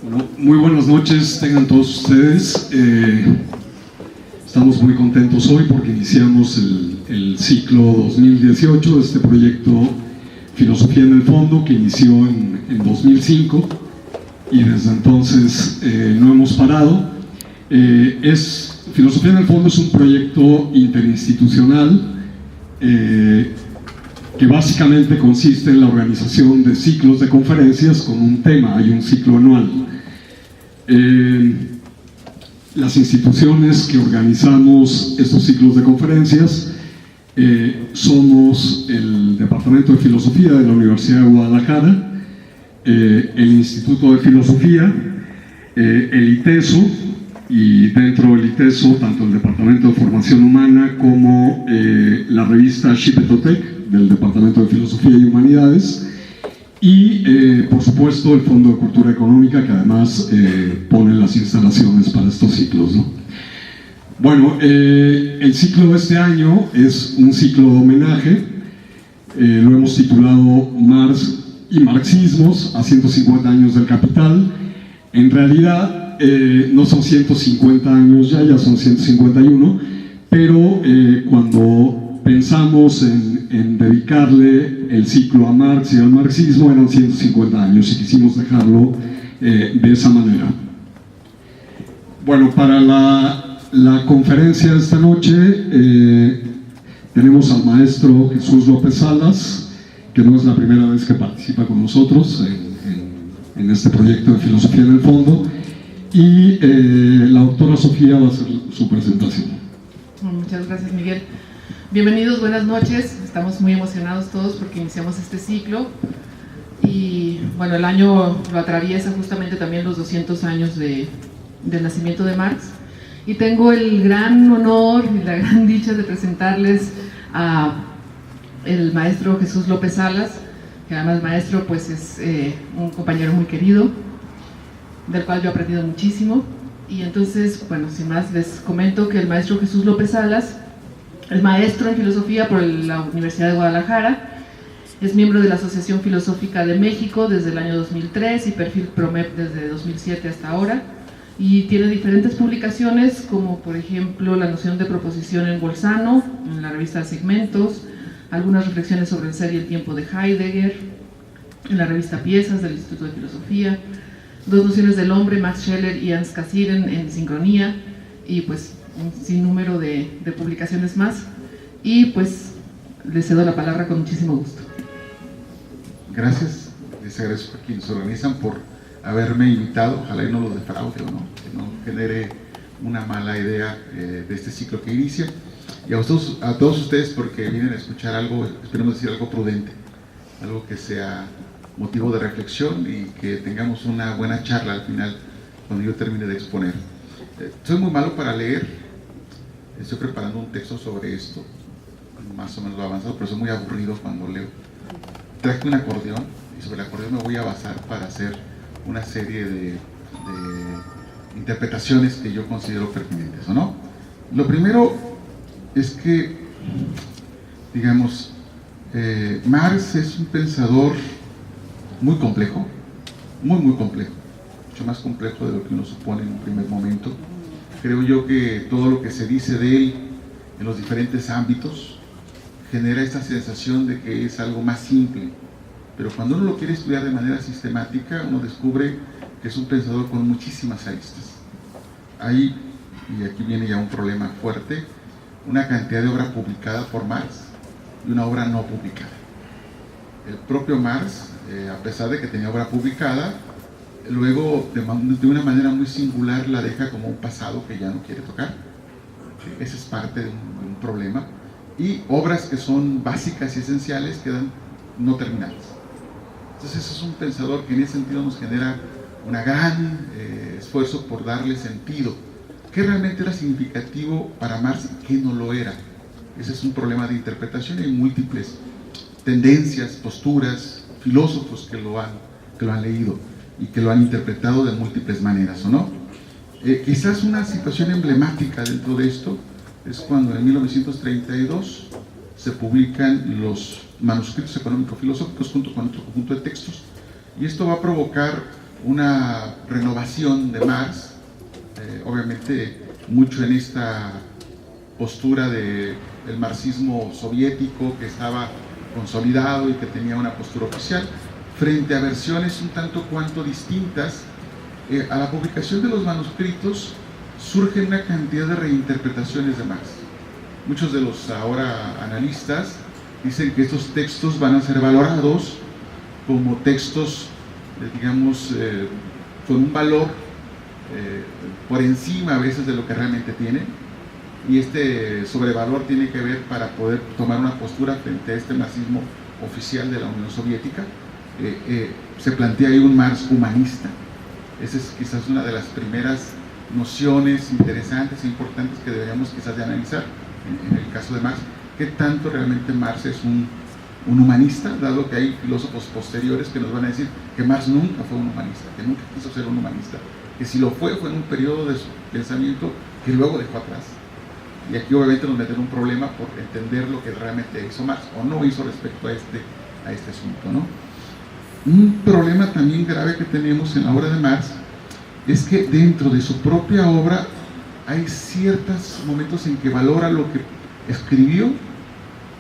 Bueno, muy buenas noches tengan todos ustedes. Estamos muy contentos hoy porque iniciamos el ciclo 2018 de este proyecto Filosofía en el Fondo, que inició en 2005 y desde entonces no hemos parado. Filosofía en el Fondo es un proyecto interinstitucional que básicamente consiste en la organización de ciclos de conferencias con un tema. Hay un ciclo anual. Las instituciones que organizamos estos ciclos de conferencias somos el Departamento de Filosofía de la Universidad de Guadalajara, el Instituto de Filosofía, el ITESO, y dentro del ITESO tanto el Departamento de Formación Humana como la revista Xipetotec del Departamento de Filosofía y Humanidades, y por supuesto el Fondo de Cultura Económica, que además pone las instalaciones para estos ciclos, ¿no? Bueno, el ciclo de este año es un ciclo de homenaje, lo hemos titulado Marx y Marxismos a 150 años del Capital. En realidad no son 150 años ya son 151, pero cuando pensamos en dedicarle el ciclo a Marx y al marxismo eran 150 años y quisimos dejarlo de esa manera. Bueno, para la conferencia de esta noche tenemos al maestro Jesús López Salas, que no es la primera vez que participa con nosotros en este proyecto de Filosofía en el Fondo, y la doctora Sofía va a hacer su presentación. Muchas gracias, Miguel. Bienvenidos, buenas noches. Estamos muy emocionados todos porque iniciamos este ciclo y bueno, el año lo atraviesa justamente también los 200 años del nacimiento de Marx, y tengo el gran honor y la gran dicha de presentarles a el maestro Jesús López Salas, que además maestro pues es un compañero muy querido, del cual yo he aprendido muchísimo. Y entonces, bueno, sin más les comento que el maestro Jesús López Salas es maestro en filosofía por la Universidad de Guadalajara, es miembro de la Asociación Filosófica de México desde el año 2003 y perfil PROMEP desde 2007 hasta ahora, y tiene diferentes publicaciones como por ejemplo La noción de proposición en Bolzano, en la revista Segmentos, algunas reflexiones sobre el ser y el tiempo de Heidegger, en la revista Piezas del Instituto de Filosofía, Dos nociones del hombre, Max Scheler y Hans Cassirer en Sincronía, y pues un sinnúmero de publicaciones más. Y pues les cedo la palabra con muchísimo gusto. Gracias, les agradezco a quienes organizan por haberme invitado. Ojalá y no los defraude o no, que no genere una mala idea de este ciclo que inicia. Y a todos ustedes porque vienen a escuchar algo, esperemos decir algo prudente, algo que sea motivo de reflexión y que tengamos una buena charla al final cuando yo termine de exponer. Soy muy malo para leer, estoy preparando un texto sobre esto, más o menos lo avanzado, pero soy muy aburrido cuando leo. Traje un acordeón y sobre el acordeón me voy a basar para hacer una serie de interpretaciones que yo considero pertinentes, ¿o no? Lo primero es que, digamos, Marx es un pensador muy complejo, muy complejo, mucho más complejo de lo que uno supone en un primer momento. Creo yo que todo lo que se dice de él en los diferentes ámbitos genera esta sensación de que es algo más simple, pero cuando uno lo quiere estudiar de manera sistemática, uno descubre que es un pensador con muchísimas aristas. Hay, y aquí viene ya un problema fuerte, una cantidad de obra publicada por Marx y una obra no publicada. El propio Marx, a pesar de que tenía obra publicada, luego de una manera muy singular la deja como un pasado que ya no quiere tocar. Ese es parte de un problema, y obras que son básicas y esenciales quedan no terminadas. Entonces es un pensador que en ese sentido nos genera un gran esfuerzo por darle sentido. ¿Qué realmente era significativo para Marx y qué no lo era? Ese es un problema de interpretación, y hay múltiples tendencias, posturas, filósofos que lo han leído y que lo han interpretado de múltiples maneras, ¿o no? Quizás una situación emblemática dentro de esto es cuando en 1932 se publican los manuscritos económico-filosóficos junto con otro conjunto de textos, y esto va a provocar una renovación de Marx, obviamente mucho en esta postura del marxismo soviético que estaba consolidado y que tenía una postura oficial, frente a versiones un tanto cuanto distintas. A la publicación de los manuscritos surge una cantidad de reinterpretaciones de Marx. Muchos de los ahora analistas dicen que estos textos van a ser valorados como textos, digamos, con un valor por encima a veces de lo que realmente tienen, y este sobrevalor tiene que ver para poder tomar una postura frente a este marxismo oficial de la Unión Soviética. Se plantea ahí un Marx humanista. Esa es quizás una de las primeras nociones interesantes e importantes que deberíamos quizás de analizar en el caso de Marx. ¿Qué tanto realmente Marx es un humanista? Dado que hay filósofos posteriores que nos van a decir que Marx nunca fue un humanista, que nunca quiso ser un humanista, que si lo fue en un periodo de su pensamiento que luego dejó atrás. Y aquí obviamente nos meten un problema por entender lo que realmente hizo Marx o no hizo respecto a este asunto, ¿no? Un problema también grave que tenemos en la obra de Marx es que dentro de su propia obra hay ciertos momentos en que valora lo que escribió,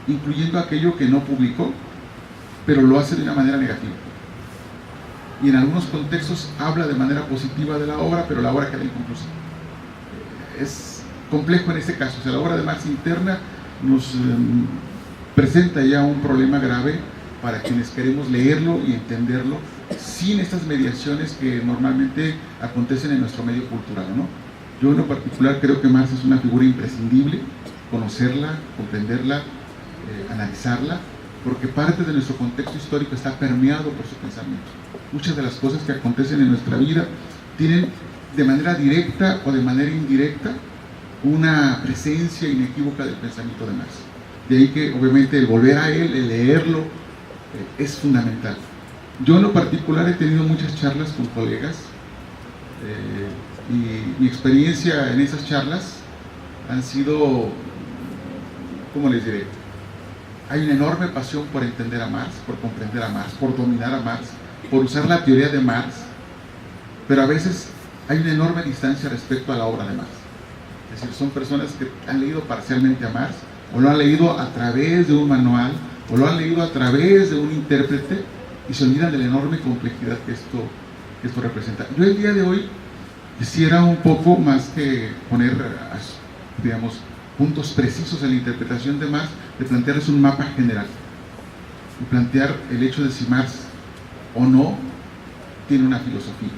incluyendo aquello que no publicó, pero lo hace de una manera negativa. Y en algunos contextos habla de manera positiva de la obra, pero la obra queda inconclusa. Es complejo en este caso. O sea, la obra de Marx interna nos presenta ya un problema grave para quienes queremos leerlo y entenderlo sin estas mediaciones que normalmente acontecen en nuestro medio cultural, ¿no? Yo en lo particular creo que Marx es una figura imprescindible, conocerla, comprenderla, analizarla, porque parte de nuestro contexto histórico está permeado por su pensamiento. Muchas de las cosas que acontecen en nuestra vida tienen de manera directa o de manera indirecta una presencia inequívoca del pensamiento de Marx. De ahí que obviamente el volver a él, el leerlo, es fundamental. Yo en lo particular he tenido muchas charlas con colegas y mi experiencia en esas charlas han sido, ¿cómo les diré? Hay una enorme pasión por entender a Marx, por comprender a Marx, por dominar a Marx, por usar la teoría de Marx, pero a veces hay una enorme distancia respecto a la obra de Marx. Es decir, son personas que han leído parcialmente a Marx, o lo han leído a través de un manual, o lo han leído a través de un intérprete, y se olvidan de la enorme complejidad que esto representa. Yo el día de hoy quisiera un poco más que poner, digamos, puntos precisos en la interpretación de Marx, de plantearles un mapa general, y plantear el hecho de si Marx o no tiene una filosofía.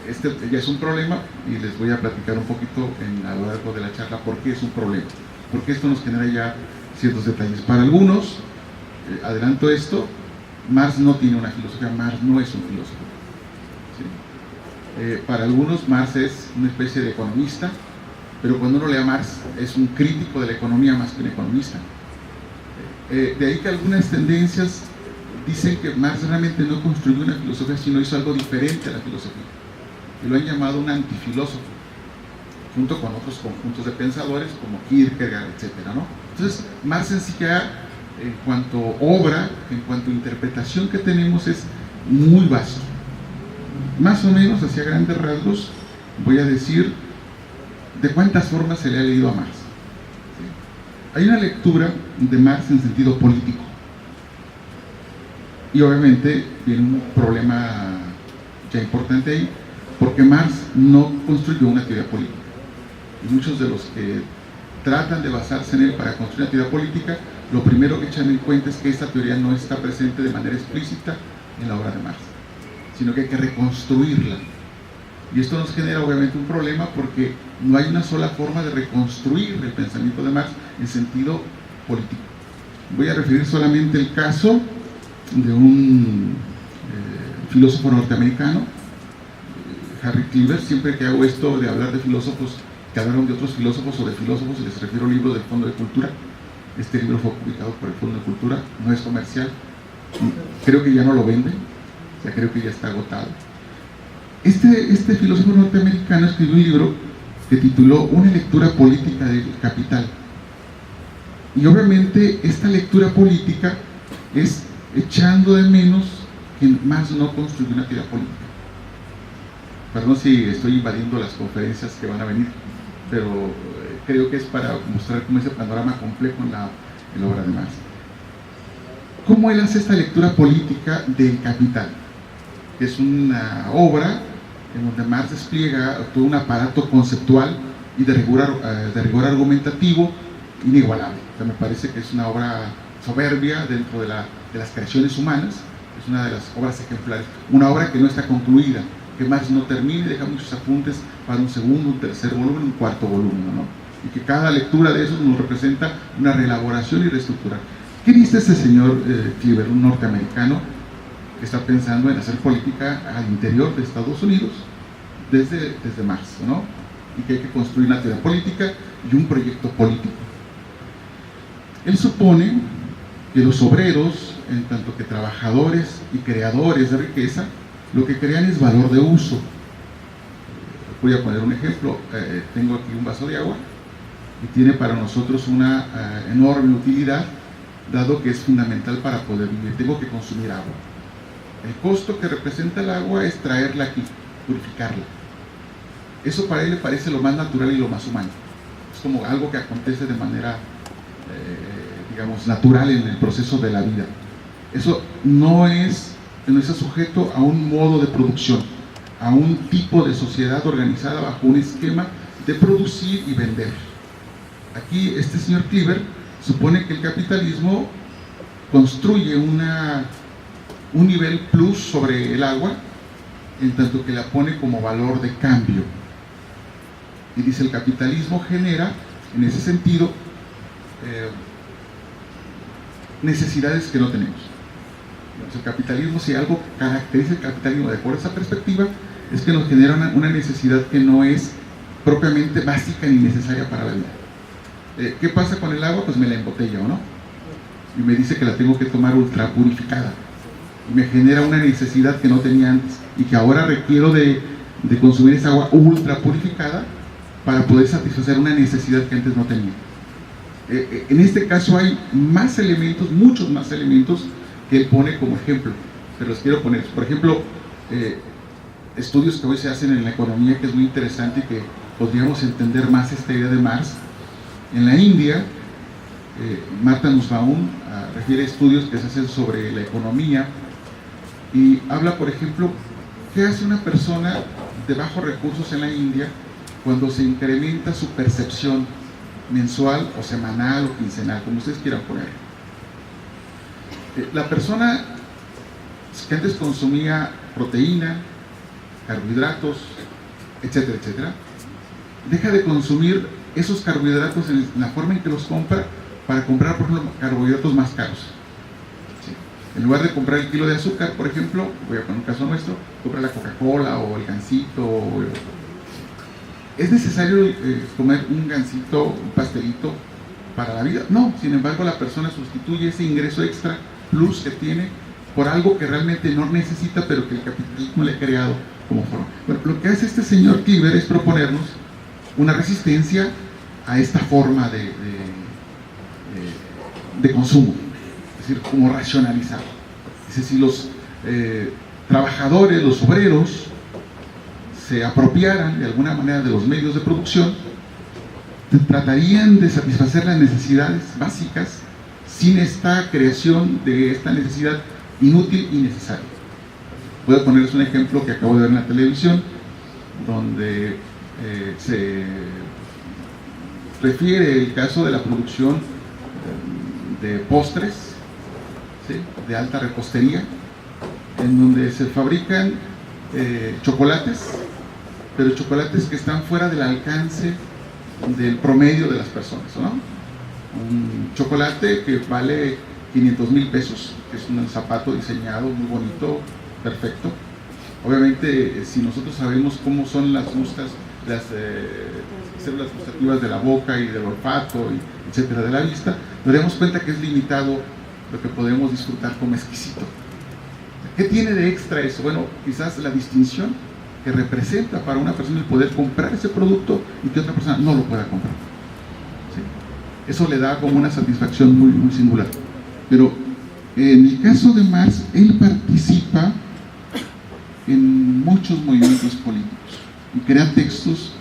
Este ya es un problema y les voy a platicar un poquito a lo largo de la charla por qué es un problema, porque esto nos genera ya ciertos detalles. Para algunos, adelanto esto, Marx no tiene una filosofía, Marx no es un filósofo, ¿sí? Para algunos Marx es una especie de economista, pero cuando uno lee a Marx es un crítico de la economía más que un economista. De ahí que algunas tendencias dicen que Marx realmente no construyó una filosofía, sino hizo algo diferente a la filosofía, y lo han llamado un antifilósofo, junto con otros conjuntos de pensadores como Kierkegaard, etc., ¿no? Entonces, Marx en sí ya, en cuanto obra, en cuanto interpretación que tenemos, es muy básico. Más o menos, hacia grandes rasgos, voy a decir de cuántas formas se le ha leído a Marx. ¿Sí? Hay una lectura de Marx en sentido político. Y obviamente viene un problema ya importante ahí, porque Marx no construyó una teoría política. Y muchos de los que tratan de basarse en él para construir una teoría política, lo primero que echan en cuenta es que esta teoría no está presente de manera explícita en la obra de Marx, sino que hay que reconstruirla. Y esto nos genera obviamente un problema porque no hay una sola forma de reconstruir el pensamiento de Marx en sentido político. Voy a referir solamente el caso de un filósofo norteamericano, Harry Cleaver. Siempre que hago esto de hablar de filósofos que hablaron de otros filósofos o de filósofos, les refiero al libro del Fondo de Cultura. Este libro fue publicado por el Fondo de Cultura, no es comercial, creo que ya no lo venden, o sea, creo que ya está agotado. Este filósofo norteamericano escribió un libro que tituló Una lectura política del capital. Y obviamente esta lectura política es echando de menos que Marx no construyó una teoría política. perdón si estoy invadiendo las conferencias que van a venir, pero creo que es para mostrar cómo ese panorama complejo en la obra de Marx. ¿Cómo él hace esta lectura política del Capital? Es una obra en donde Marx despliega todo un aparato conceptual y de rigor argumentativo inigualable. O sea, me parece que es una obra soberbia dentro de las creaciones humanas, es una de las obras ejemplares, una obra que no está concluida, que Marx no termina y deja muchos apuntes para un segundo, un tercer volumen, un cuarto volumen, ¿no? Y que cada lectura de esos nos representa una reelaboración y reestructurar. ¿Qué dice este señor Cleaver, un norteamericano que está pensando en hacer política al interior de Estados Unidos desde marzo, ¿no? Y que hay que construir una teoría política y un proyecto político? Él supone que los obreros, en tanto que trabajadores y creadores de riqueza, lo que crean es valor de uso. Voy a poner un ejemplo. Tengo aquí un vaso de agua y tiene para nosotros una enorme utilidad, dado que es fundamental para poder vivir. Tengo que consumir agua. El costo que representa el agua es traerla aquí, purificarla. Eso para él le parece lo más natural y lo más humano. Es como algo que acontece de manera, digamos, natural en el proceso de la vida. Eso no está sujeto a un modo de producción, a un tipo de sociedad organizada bajo un esquema de producir y vender. Aquí este señor Cleaver supone que el capitalismo construye un nivel plus sobre el agua, en tanto que la pone como valor de cambio. Y dice, el capitalismo genera, en ese sentido, necesidades que no tenemos. El capitalismo, si algo caracteriza el capitalismo de acuerdo a esa perspectiva, es que nos genera una necesidad que no es propiamente básica ni necesaria para la vida. ¿Qué pasa con el agua? Pues me la embotello, ¿no? Y me dice que la tengo que tomar ultra purificada. Y me genera una necesidad que no tenía antes y que ahora requiero de consumir esa agua ultra purificada para poder satisfacer una necesidad que antes no tenía. En este caso hay más elementos, muchos más elementos que él pone como ejemplo, pero los quiero poner. Por ejemplo, estudios que hoy se hacen en la economía, que es muy interesante y que podríamos entender más esta idea de Marx. En la India, Martha Nussbaum refiere estudios que se hacen sobre la economía y habla, por ejemplo, qué hace una persona de bajos recursos en la India cuando se incrementa su percepción mensual o semanal o quincenal, como ustedes quieran poner. La persona que antes consumía proteína, carbohidratos, etcétera, etcétera, deja de consumir esos carbohidratos en la forma en que los compra para comprar, por ejemplo, carbohidratos más caros. ¿Sí? En lugar de comprar el kilo de azúcar, por ejemplo, voy a poner un caso nuestro, compra la Coca-Cola o el gansito. ¿Es necesario comer un gansito, un pastelito para la vida? No, sin embargo la persona sustituye ese ingreso extra, plus que tiene, por algo que realmente no necesita, pero que el capitalismo le ha creado como forma. Bueno, lo que hace este señor Cleaver es proponernos una resistencia a esta forma de consumo, es decir, como racionalizado. Dice, si los trabajadores, los obreros, se apropiaran de alguna manera de los medios de producción, tratarían de satisfacer las necesidades básicas sin esta creación de esta necesidad inútil y necesaria. Voy a ponerles un ejemplo que acabo de ver en la televisión, donde se refiere el caso de la producción de postres, ¿sí?, de alta repostería, en donde se fabrican chocolates, pero chocolates que están fuera del alcance del promedio de las personas, ¿no? Un chocolate que vale 500,000 pesos, que es un zapato diseñado muy bonito, perfecto. Obviamente, si nosotros sabemos cómo son las muscas, las células gustativas de la boca y del olfato, etcétera, de la vista, nos damos cuenta que es limitado lo que podemos disfrutar como exquisito. ¿Qué tiene de extra eso? Bueno, quizás la distinción que representa para una persona el poder comprar ese producto y que otra persona no lo pueda comprar. ¿Sí? Eso le da como una satisfacción muy, muy singular. Pero en el caso de Marx, él participa en muchos movimientos políticos. y crea textos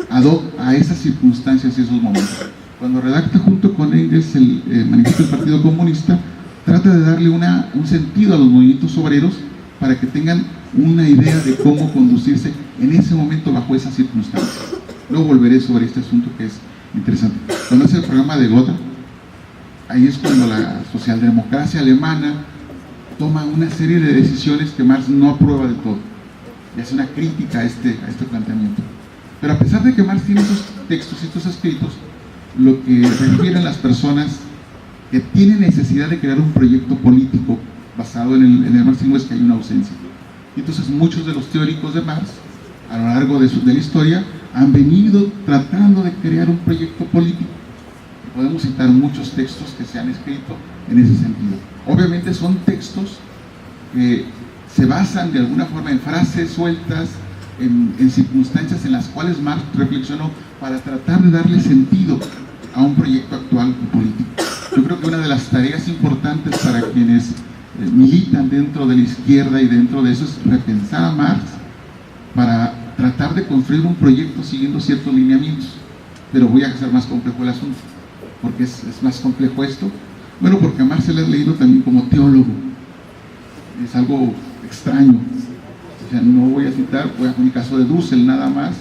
ad hoc a esas circunstancias y esos momentos. Cuando redacta junto con Engels el manifiesto del Partido Comunista, trata de darle un sentido a los movimientos obreros para que tengan una idea de cómo conducirse en ese momento bajo esas circunstancias. Luego volveré sobre este asunto que es interesante. Cuando hace el programa de Gotha, ahí es cuando la socialdemocracia alemana toma una serie de decisiones que Marx no aprueba del todo y hace una crítica a este planteamiento. Pero a pesar de que Marx tiene estos textos y estos escritos, lo que refieren las personas que tienen necesidad de crear un proyecto político basado en el marxismo es que hay una ausencia. Y entonces muchos de los teóricos de Marx, a lo largo de la historia, han venido tratando de crear un proyecto político. Podemos citar muchos textos que se han escrito en ese sentido. Obviamente son textos que se basan de alguna forma en frases sueltas, en circunstancias en las cuales Marx reflexionó para tratar de darle sentido a un proyecto actual político. Yo creo que una de las tareas importantes para quienes militan dentro de la izquierda y dentro de eso es repensar a Marx para tratar de construir un proyecto siguiendo ciertos lineamientos. Pero voy a hacer más complejo el asunto. ¿Por qué es más complejo esto? Bueno, porque a Marx se le ha leído también como teólogo. Es algo extraño. O sea, no voy a citar, voy a poner el caso de Dussel nada más.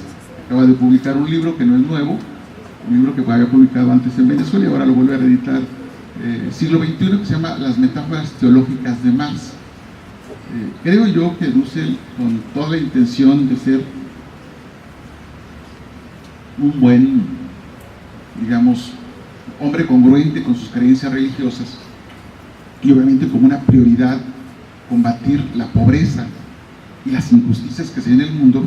Acaba de publicar un libro que no es nuevo, un libro que había publicado antes en Venezuela y ahora lo vuelve a reeditar siglo XXI, que se llama Las metáforas teológicas de Marx. Creo yo que Dussel, con toda la intención de ser un buen, digamos, hombre congruente con sus creencias religiosas y obviamente como una prioridad combatir la pobreza y las injusticias que se ven en el mundo,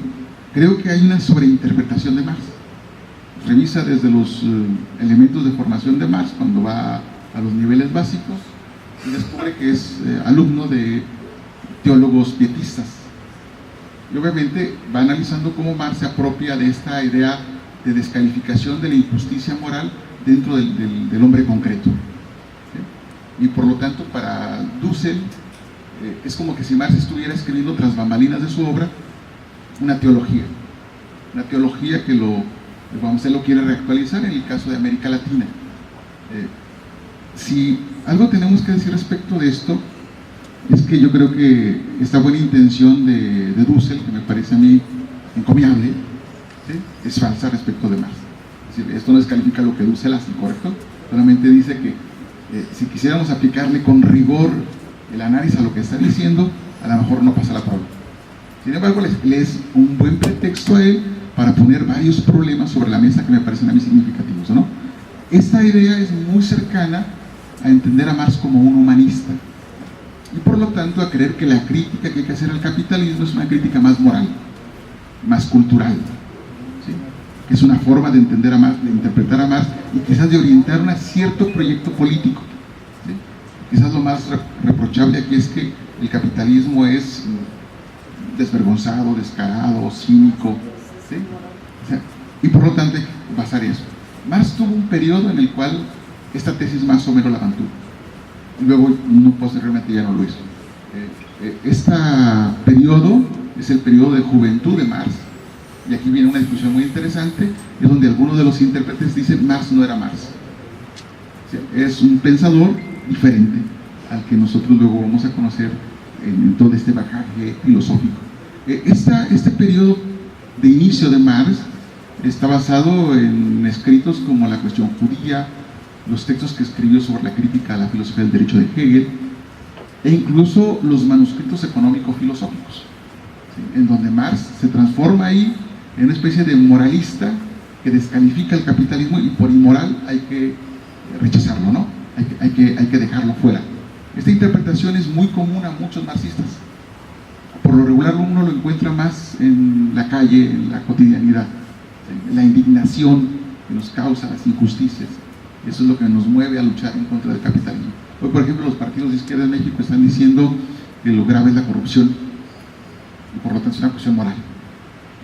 creo que hay una sobreinterpretación de Marx. Revisa desde los elementos de formación de Marx cuando va a los niveles básicos y descubre que es alumno de teólogos pietistas. Y obviamente va analizando cómo Marx se apropia de esta idea de descalificación de la injusticia moral dentro del hombre concreto. ¿Sí? Y por lo tanto, para Dussel, es como que si Marx estuviera escribiendo tras bambalinas de su obra una teología que él lo quiere reactualizar en el caso de América Latina. Si algo tenemos que decir respecto de esto, es que yo creo que esta buena intención de Dussel, que me parece a mí encomiable, ¿sí?, es falsa respecto de Marx. Es decir, esto no descalifica lo que Dussel hace, ¿correcto? Solamente dice que si quisiéramos aplicarle con rigor el análisis a lo que está diciendo, a lo mejor no pasa la prueba. Sin embargo, le es un buen pretexto a él para poner varios problemas sobre la mesa que me parecen a mí significativos, ¿no? Esta idea es muy cercana a entender a Marx como un humanista y por lo tanto a creer que la crítica que hay que hacer al capitalismo es una crítica más moral, más cultural, ¿sí?, que es una forma de entender a Marx, de interpretar a Marx y quizás de orientar un cierto proyecto político, ¿sí? Quizás lo más reprochable aquí es que el capitalismo es desvergonzado, descarado, cínico, ¿sí? O sea, y por lo tanto hay que basar eso. Marx tuvo un periodo en el cual esta tesis más o menos la mantuvo y luego posteriormente ya no lo hizo. Este periodo es el periodo de juventud de Marx y aquí viene una discusión muy interesante, es donde algunos de los intérpretes dicen Marx no era Marx, o sea, es un pensador diferente al que nosotros luego vamos a conocer en todo este bagaje filosófico. Este periodo de inicio de Marx está basado en escritos como La cuestión judía, los textos que escribió sobre la crítica a la filosofía del derecho de Hegel e incluso los manuscritos económico-filosóficos, ¿sí?, en donde Marx se transforma ahí en una especie de moralista que descalifica el capitalismo y por inmoral hay que rechazarlo, ¿no? Hay que dejarlo fuera. Esta interpretación es muy común a muchos marxistas. Por lo regular uno lo encuentra más en la calle, en la cotidianidad, en la indignación que nos causa las injusticias. Eso es lo que nos mueve a luchar en contra del capitalismo. Hoy, por ejemplo, los partidos de izquierda en México están diciendo que lo grave es la corrupción y por lo tanto es una cuestión moral.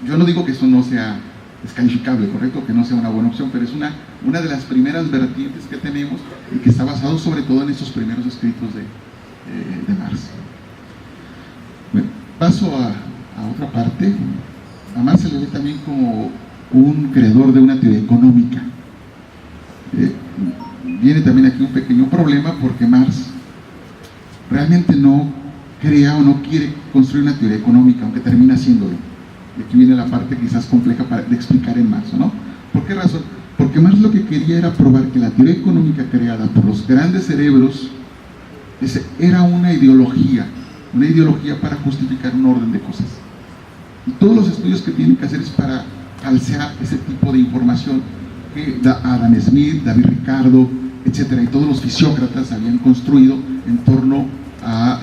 Yo no digo que eso no sea descalificable, correcto, que no sea una buena opción, pero es una de las primeras vertientes que tenemos y que está basado sobre todo en estos primeros escritos de Marx. Bueno, paso a otra parte. a Marx se le ve también como un creador de una teoría económica. Viene también aquí un pequeño problema porque Marx realmente no crea o no quiere construir una teoría económica, aunque termina haciéndolo. Y aquí viene la parte quizás compleja de explicar en Marx, ¿no? ¿Por qué razón? Porque Marx lo que quería era probar que la teoría económica creada por los grandes cerebros era una ideología para justificar un orden de cosas. Y todos los estudios que tienen que hacer es para falsear ese tipo de información que Adam Smith, David Ricardo, etcétera, y todos los fisiócratas habían construido en torno a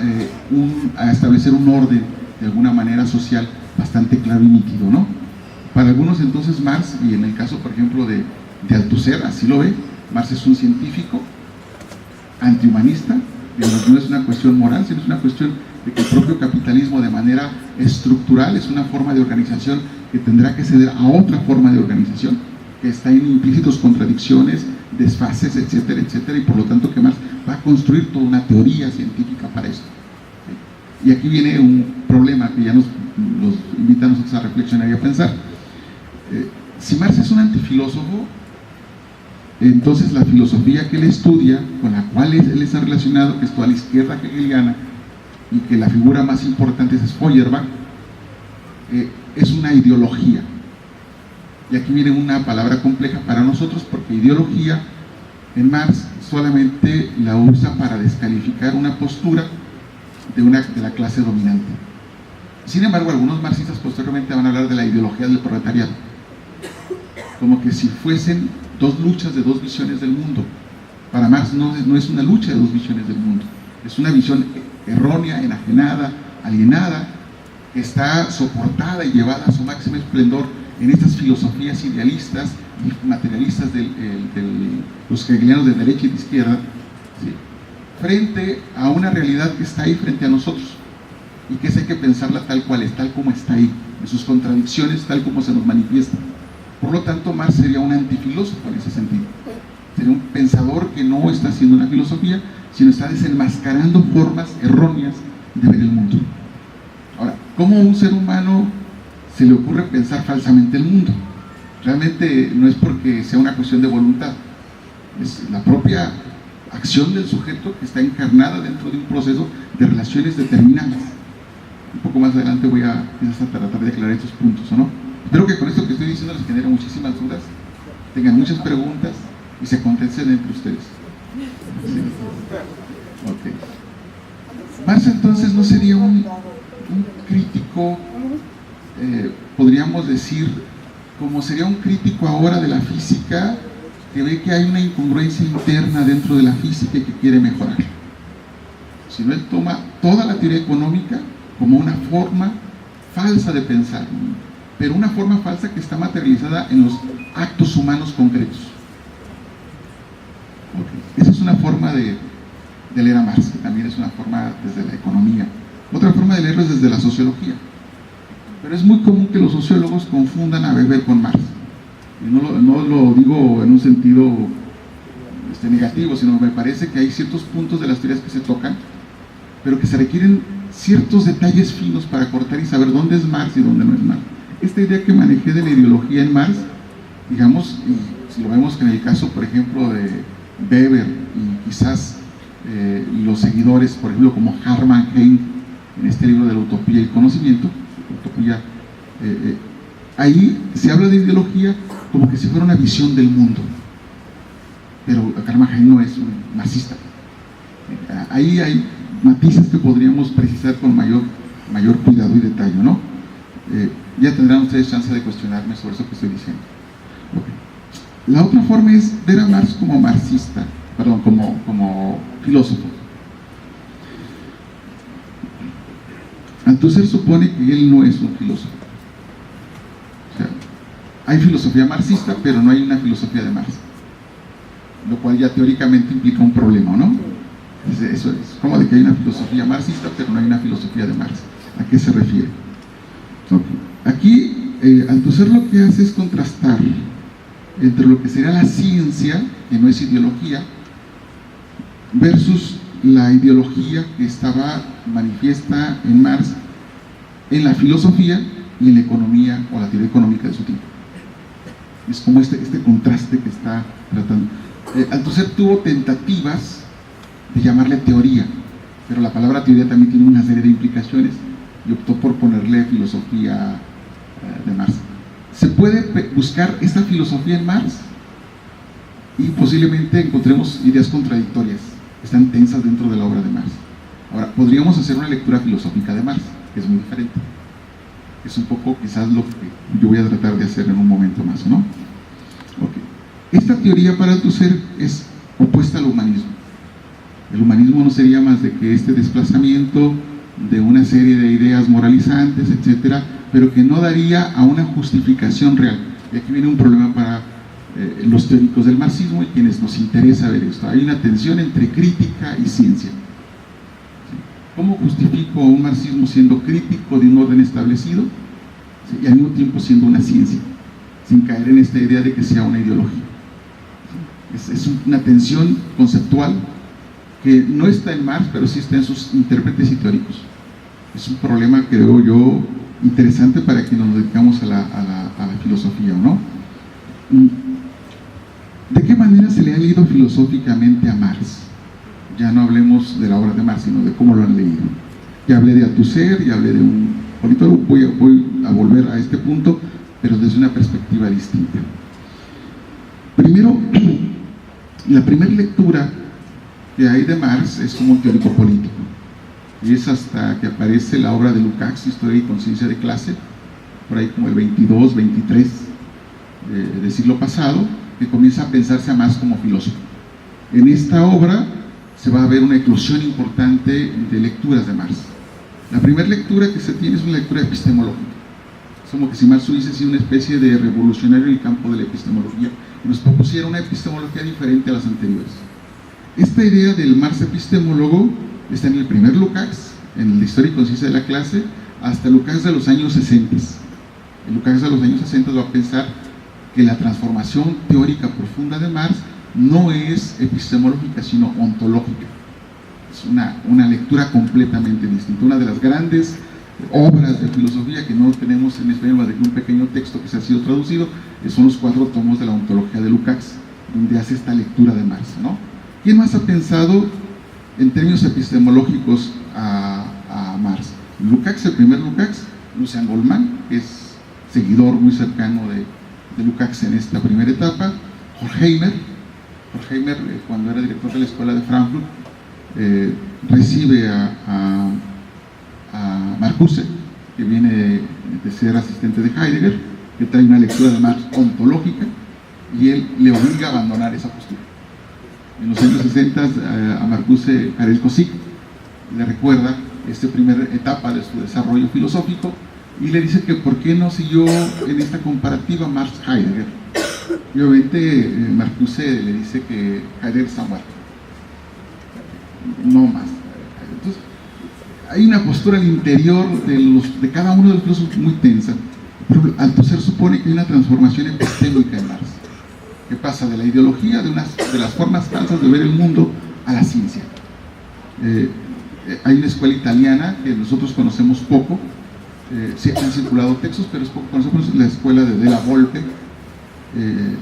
establecer un orden de alguna manera social bastante claro y nítido, ¿no? Para algunos entonces Marx, y en el caso por ejemplo de Althusser, así lo ve, Marx es un científico antihumanista, pero no es una cuestión moral, sino es una cuestión de que el propio capitalismo de manera estructural es una forma de organización que tendrá que ceder a otra forma de organización, que está en implícitos contradicciones, desfases, etcétera, etcétera, y por lo tanto que Marx va a construir toda una teoría científica para esto. ¿Sí? Y aquí viene un problema que ya nos invita a nosotros a reflexionar y a pensar. Si Marx es un antifilósofo, entonces la filosofía que él estudia, con la cual él está relacionado, que es toda la izquierda hegeliana, y que la figura más importante es Feuerbach, es una ideología. Y aquí viene una palabra compleja para nosotros, porque ideología en Marx solamente la usa para descalificar una postura de la clase dominante. Sin embargo, algunos marxistas posteriormente van a hablar de la ideología del proletariado, como que si fuesen dos luchas de dos visiones del mundo. Para Marx no es una lucha de dos visiones del mundo, es una visión errónea, enajenada, alienada, que está soportada y llevada a su máximo esplendor en estas filosofías idealistas y materialistas de los hegelianos de derecha y de izquierda, ¿sí? Frente a una realidad que está ahí frente a nosotros y que hay que pensarla tal cual es, tal como está ahí, en sus contradicciones, tal como se nos manifiesta. Por lo tanto, Marx sería un antifilósofo en ese sentido. Sería un pensador que no está haciendo una filosofía, sino está desenmascarando formas erróneas de ver el mundo. Ahora, ¿cómo a un ser humano se le ocurre pensar falsamente el mundo? Realmente no es porque sea una cuestión de voluntad, es la propia acción del sujeto que está encarnada dentro de un proceso de relaciones determinadas. Un poco más adelante voy a tratar de aclarar estos puntos, ¿o no? Espero que con esto que estoy diciendo les genere muchísimas dudas, tengan muchas preguntas y se contesten entre ustedes. ¿Sí? Okay. Marx entonces no sería un crítico, podríamos decir, como sería un crítico ahora de la física, que ve que hay una incongruencia interna dentro de la física y que quiere mejorar. Sino él toma toda la teoría económica como una forma falsa de pensar, pero una forma falsa que está materializada en los actos humanos concretos. Okay. Esa es una forma de leer a Marx, que también es una forma desde la economía. Otra forma de leerlo es desde la sociología. Pero es muy común que los sociólogos confundan a Weber con Marx. Y no lo digo en un sentido negativo, sino me parece que hay ciertos puntos de las teorías que se tocan, pero que se requieren ciertos detalles finos para cortar y saber dónde es Marx y dónde no es Marx. Esta idea que manejé de la ideología en Marx, digamos, y si lo vemos en el caso, por ejemplo, de Weber y quizás los seguidores, por ejemplo, como Hermann Hesse, en este libro de la utopía y el conocimiento, utopía, ahí se habla de ideología como que si fuera una visión del mundo, pero Hermann Hesse no es un marxista. Ahí hay matices que podríamos precisar con mayor cuidado y detalle, ¿no? Ya tendrán ustedes chance de cuestionarme sobre eso que estoy diciendo. Okay. La otra forma es ver a Marx como marxista, perdón, como filósofo. Althusser supone que él no es un filósofo. O sea, hay filosofía marxista, pero no hay una filosofía de Marx, lo cual ya teóricamente implica un problema, ¿no? Eso es como de que hay una filosofía marxista, pero no hay una filosofía de Marx. ¿A qué se refiere? Okay. Aquí Althusser lo que hace es contrastar entre lo que sería la ciencia, que no es ideología, versus la ideología que estaba manifiesta en Marx en la filosofía, y en la economía o la teoría económica de su tiempo. Es como este contraste que está tratando. Althusser tuvo tentativas de llamarle teoría, pero la palabra teoría también tiene una serie de implicaciones y optó por ponerle filosofía de Marx. Se puede buscar esta filosofía en Marx y posiblemente encontremos ideas contradictorias que están tensas dentro de la obra de Marx. Ahora, podríamos hacer una lectura filosófica de Marx, que es muy diferente. Es un poco quizás lo que yo voy a tratar de hacer en un momento más, ¿no? Okay. Esta teoría para Althusser es opuesta al humanismo. El humanismo no sería más de que este desplazamiento de una serie de ideas moralizantes, etcétera, pero que no daría a una justificación real. Y aquí viene un problema para los teóricos del marxismo y quienes nos interesa ver esto. Hay una tensión entre crítica y ciencia. ¿Cómo justifico un marxismo siendo crítico de un orden establecido y al mismo tiempo siendo una ciencia, sin caer en esta idea de que sea una ideología? Es una tensión conceptual que no está en Marx, pero sí está en sus intérpretes y teóricos. Es un problema, creo yo, interesante para quienes nos dedicamos a la filosofía, ¿no? ¿De qué manera se le ha leído filosóficamente a Marx? Ya no hablemos de la obra de Marx, sino de cómo lo han leído. Ya hablé de Althusser, ya hablé de un... Ahorita voy a volver a este punto, pero desde una perspectiva distinta. Primero, la primera lectura que hay de Marx es como un teórico político. Y es hasta que aparece la obra de Lukács, Historia y Conciencia de Clase, por ahí como el 22, 23 del siglo pasado, que comienza a pensarse a Marx como filósofo. En esta obra se va a ver una eclosión importante de lecturas de Marx. La primera lectura que se tiene es una lectura epistemológica. Es como que si Marx hubiese sido una especie de revolucionario en el campo de la epistemología y nos propusiera una epistemología diferente a las anteriores. Esta idea del Marx epistemólogo está en el primer Lukács, en la Historia y Conciencia de la Clase, hasta el Lukács de los años 60. El Lukács de los años 60 va a pensar que la transformación teórica profunda de Marx no es epistemológica, sino ontológica. Es una lectura completamente distinta. Una de las grandes obras de filosofía que no tenemos en español, más de un pequeño texto que se ha sido traducido, son los 4 tomos de la ontología de Lukács, donde hace esta lectura de Marx, ¿no? ¿Quién más ha pensado en términos epistemológicos a Marx? Lukács, el primer Lukács, Lucian Goldman, que es seguidor muy cercano de Lukács en esta primera etapa, Horkheimer, cuando era director de la Escuela de Frankfurt, recibe a Marcuse, que viene de ser asistente de Heidegger, que trae una lectura de Marx ontológica, y él le obliga a abandonar esa postura. En los años 60 a Marcuse, Karel Kosik le recuerda esta primera etapa de su desarrollo filosófico y le dice que por qué no siguió en esta comparativa Marx-Heidegger. Y obviamente Marcuse le dice que Heidegger está muerto, no más. Entonces hay una postura al interior de cada uno de los filósofos muy tensa. Por ejemplo, Althusser supone que hay una transformación epistémica en Marx, que pasa de la ideología, de las formas falsas de ver el mundo, a la ciencia. Hay una escuela italiana que nosotros conocemos poco, sí han circulado textos, pero es poco conocemos, la escuela de Della Volpe,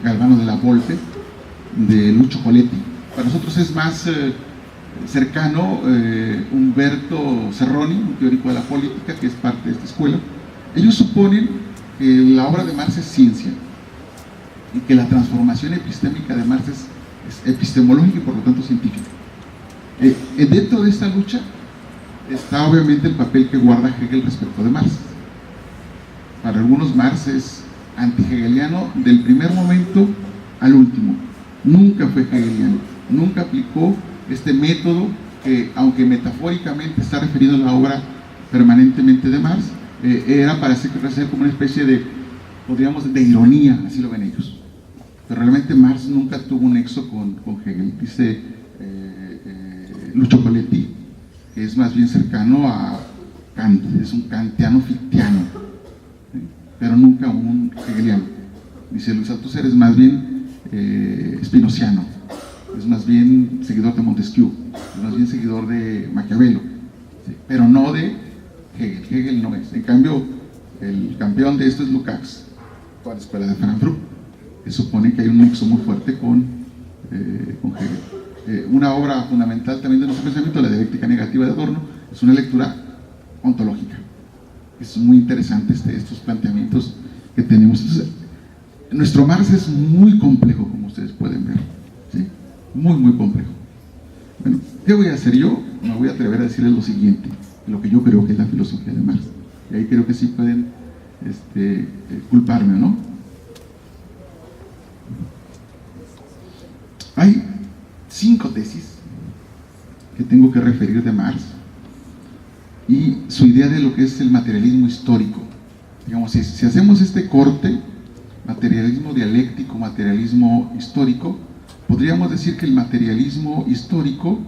Galvano Della Volpe, de Lucio Coletti. Para nosotros es más cercano Umberto Serroni, un teórico de la política que es parte de esta escuela. Ellos suponen que la obra de Marx es ciencia y que la transformación epistémica de Marx es epistemológica y por lo tanto científica. Dentro de esta lucha está obviamente el papel que guarda Hegel respecto de Marx. Para algunos Marx es anti-hegeliano del primer momento al último. Nunca fue hegeliano, nunca aplicó este método que, aunque metafóricamente está referido a la obra permanentemente de Marx, era para hacer como una especie de, podríamos, de ironía, así lo ven ellos. Pero realmente Marx nunca tuvo un nexo con Hegel. Dice Lucio Coletti que es más bien cercano a Kant, es un kantiano fictiano, ¿sí? Pero nunca un hegeliano. Dice Luis Althusser es más bien spinoziano, es más bien seguidor de Montesquieu, es más bien seguidor de Maquiavelo, ¿sí? Pero no de Hegel. Hegel no es. En cambio, El campeón de esto es Lukács, toda la escuela de Frankfurt, que supone que hay un nexo muy fuerte con Hegel. Una obra fundamental también de nuestro pensamiento, la dialéctica negativa de Adorno, es una lectura ontológica. Es muy interesante estos planteamientos que tenemos. Entonces, nuestro Marx es muy complejo, como ustedes pueden ver, ¿sí? Muy, muy complejo. Bueno, ¿qué voy a hacer yo? Me voy a atrever a decirles lo siguiente, lo que yo creo que es la filosofía de Marx. Y ahí creo que sí pueden culparme, ¿no? Hay 5 tesis que tengo que referir de Marx y su idea de lo que es el materialismo histórico. Digamos, si hacemos este corte, materialismo dialéctico, materialismo histórico, podríamos decir que el materialismo histórico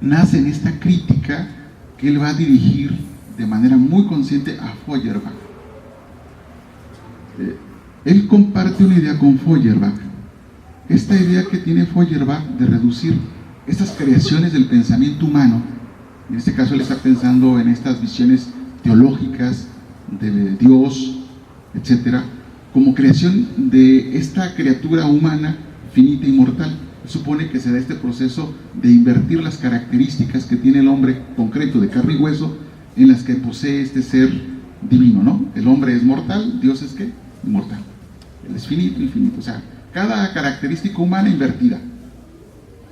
nace en esta crítica que él va a dirigir de manera muy consciente a Feuerbach. Él comparte una idea con Feuerbach, esta idea que tiene Feuerbach de reducir estas creaciones del pensamiento humano. En este caso él está pensando en estas visiones teológicas de Dios, etcétera, como creación de esta criatura humana finita y mortal. Supone que se da este proceso de invertir las características que tiene el hombre concreto de carne y hueso en las que posee este ser divino, ¿no? El hombre es mortal, Dios es ¿qué? Inmortal. Él es finito, infinito. O sea, cada característica humana invertida,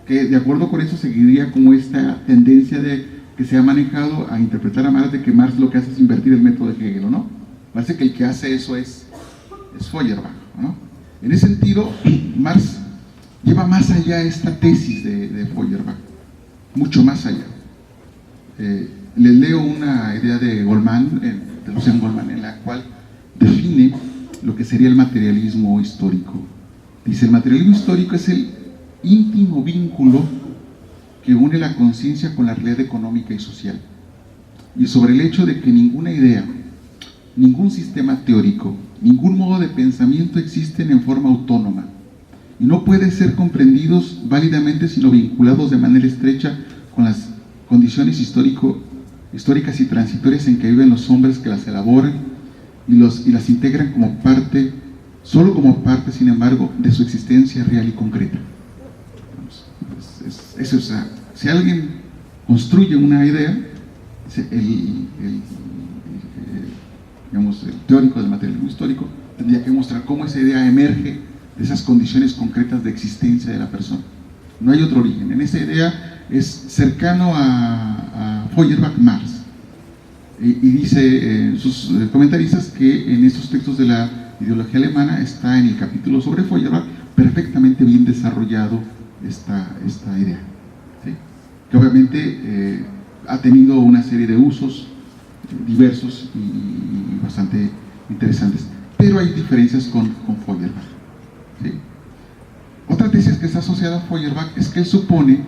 que de acuerdo con eso seguiría como esta tendencia que se ha manejado a interpretar a Marx, de que Marx lo que hace es invertir el método de Hegel, ¿no? Parece que el que hace eso es Feuerbach, ¿no? En ese sentido, Marx lleva más allá esta tesis de Feuerbach, mucho más allá. Les leo una idea de Goldman, de Lucien Goldman, en la cual define lo que sería el materialismo histórico. Dice: el materialismo histórico es el íntimo vínculo que une la conciencia con la realidad económica y social, y sobre el hecho de que ninguna idea, ningún sistema teórico, ningún modo de pensamiento existen en forma autónoma y no pueden ser comprendidos válidamente sino vinculados de manera estrecha con las condiciones históricas y transitorias en que viven los hombres que las elaboran y las integran como parte, solo como parte, sin embargo, de su existencia real y concreta. Eso es, si alguien construye una idea, el teórico del materialismo histórico tendría que mostrar cómo esa idea emerge de esas condiciones concretas de existencia de la persona. No hay otro origen. En esa idea es cercano a Feuerbach Marx. Y dice sus comentaristas que en estos textos de la ideología alemana está en el capítulo sobre Feuerbach perfectamente bien desarrollado esta idea, ¿sí? Que obviamente ha tenido una serie de usos diversos y bastante interesantes, pero hay diferencias con Feuerbach, ¿sí? Otra tesis que está asociada a Feuerbach es que él supone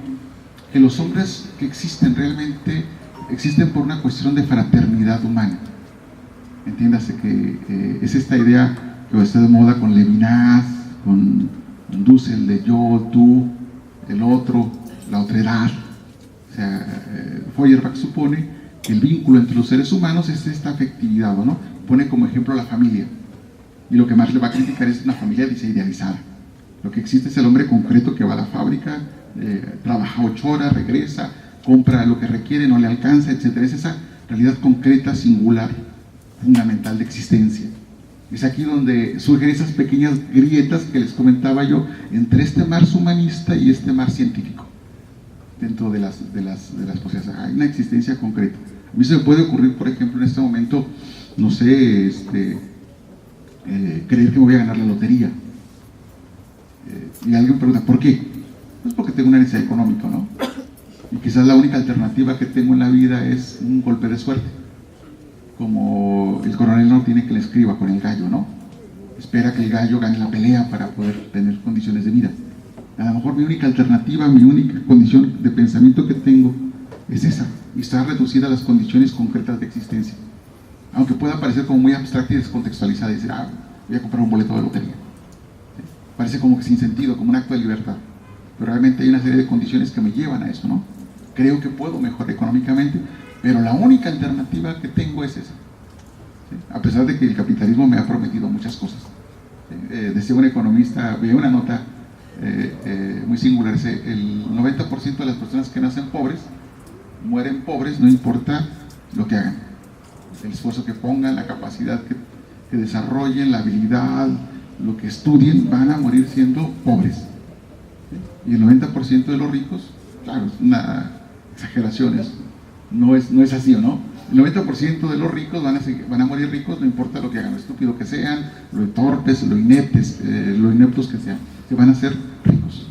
que los hombres que existen realmente existen por una cuestión de fraternidad humana. Entiéndase que es esta idea que está de moda con Levinas, con Dussel, de yo, tú, el otro, la otredad. O sea, Feuerbach supone que el vínculo entre los seres humanos es esta afectividad, ¿no? Pone como ejemplo la familia. Y lo que más le va a criticar es una familia, dice, idealizada. Lo que existe es el hombre concreto que va a la fábrica, trabaja 8 horas, regresa, compra lo que requiere, no le alcanza, etc. Es esa realidad concreta, singular, fundamental de existencia. Es aquí donde surgen esas pequeñas grietas que les comentaba yo entre este Marx humanista y este Marx científico dentro de las posibilidades. Hay una existencia concreta. A mí se me puede ocurrir, por ejemplo, en este momento, no sé, creer que me voy a ganar la lotería. Y alguien pregunta, ¿por qué? Pues porque tengo una necesidad económica, ¿no? Y quizás la única alternativa que tengo en la vida es un golpe de suerte. Como el coronel no tiene que le escriba con el gallo, ¿no? Espera que el gallo gane la pelea para poder tener condiciones de vida. A lo mejor mi única alternativa, mi única condición de pensamiento que tengo es esa, y está reducida a las condiciones concretas de existencia. Aunque pueda parecer como muy abstracta y descontextualizada, y decir, voy a comprar un boleto de lotería. ¿Sí? Parece como que sin sentido, como un acto de libertad. Pero realmente hay una serie de condiciones que me llevan a eso, ¿no? Creo que puedo mejorar económicamente, pero la única alternativa que tengo es esa. ¿sí? A pesar de que el capitalismo me ha prometido muchas cosas. Decía un economista, veía una nota muy singular, el 90% de las personas que nacen pobres mueren pobres, no importa lo que hagan, el esfuerzo que pongan, la capacidad que desarrollen, la habilidad, lo que estudien, van a morir siendo pobres, ¿sí? Y el 90% de los ricos, claro, es una exageración, no es así, ¿o no? El 90% de los ricos van a morir ricos, no importa lo que hagan, lo estúpido que sean, lo torpes, lo ineptos que sean, se van a ser ricos.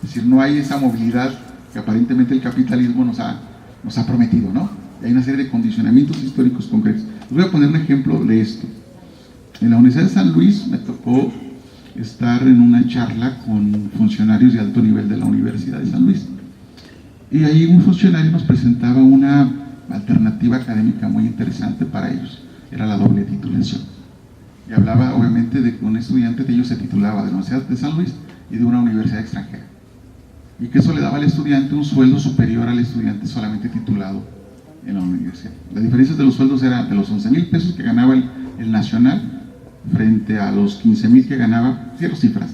Es decir, no hay esa movilidad que aparentemente el capitalismo nos ha prometido, ¿no? Hay una serie de condicionamientos históricos concretos. Les voy a poner un ejemplo de esto. En la Universidad de San Luis me tocó estar en una charla con funcionarios de alto nivel de la Universidad de San Luis. Y ahí un funcionario nos presentaba una alternativa académica muy interesante para ellos. Era la doble titulación. Y hablaba obviamente de que un estudiante de ellos se titulaba de la Universidad de San Luis y de una universidad extranjera. Y que eso le daba al estudiante un sueldo superior al estudiante solamente titulado en la universidad. La diferencia de los sueldos era de los 11,000 pesos que ganaba el nacional frente a los 15,000 que ganaba, ciertas cifras,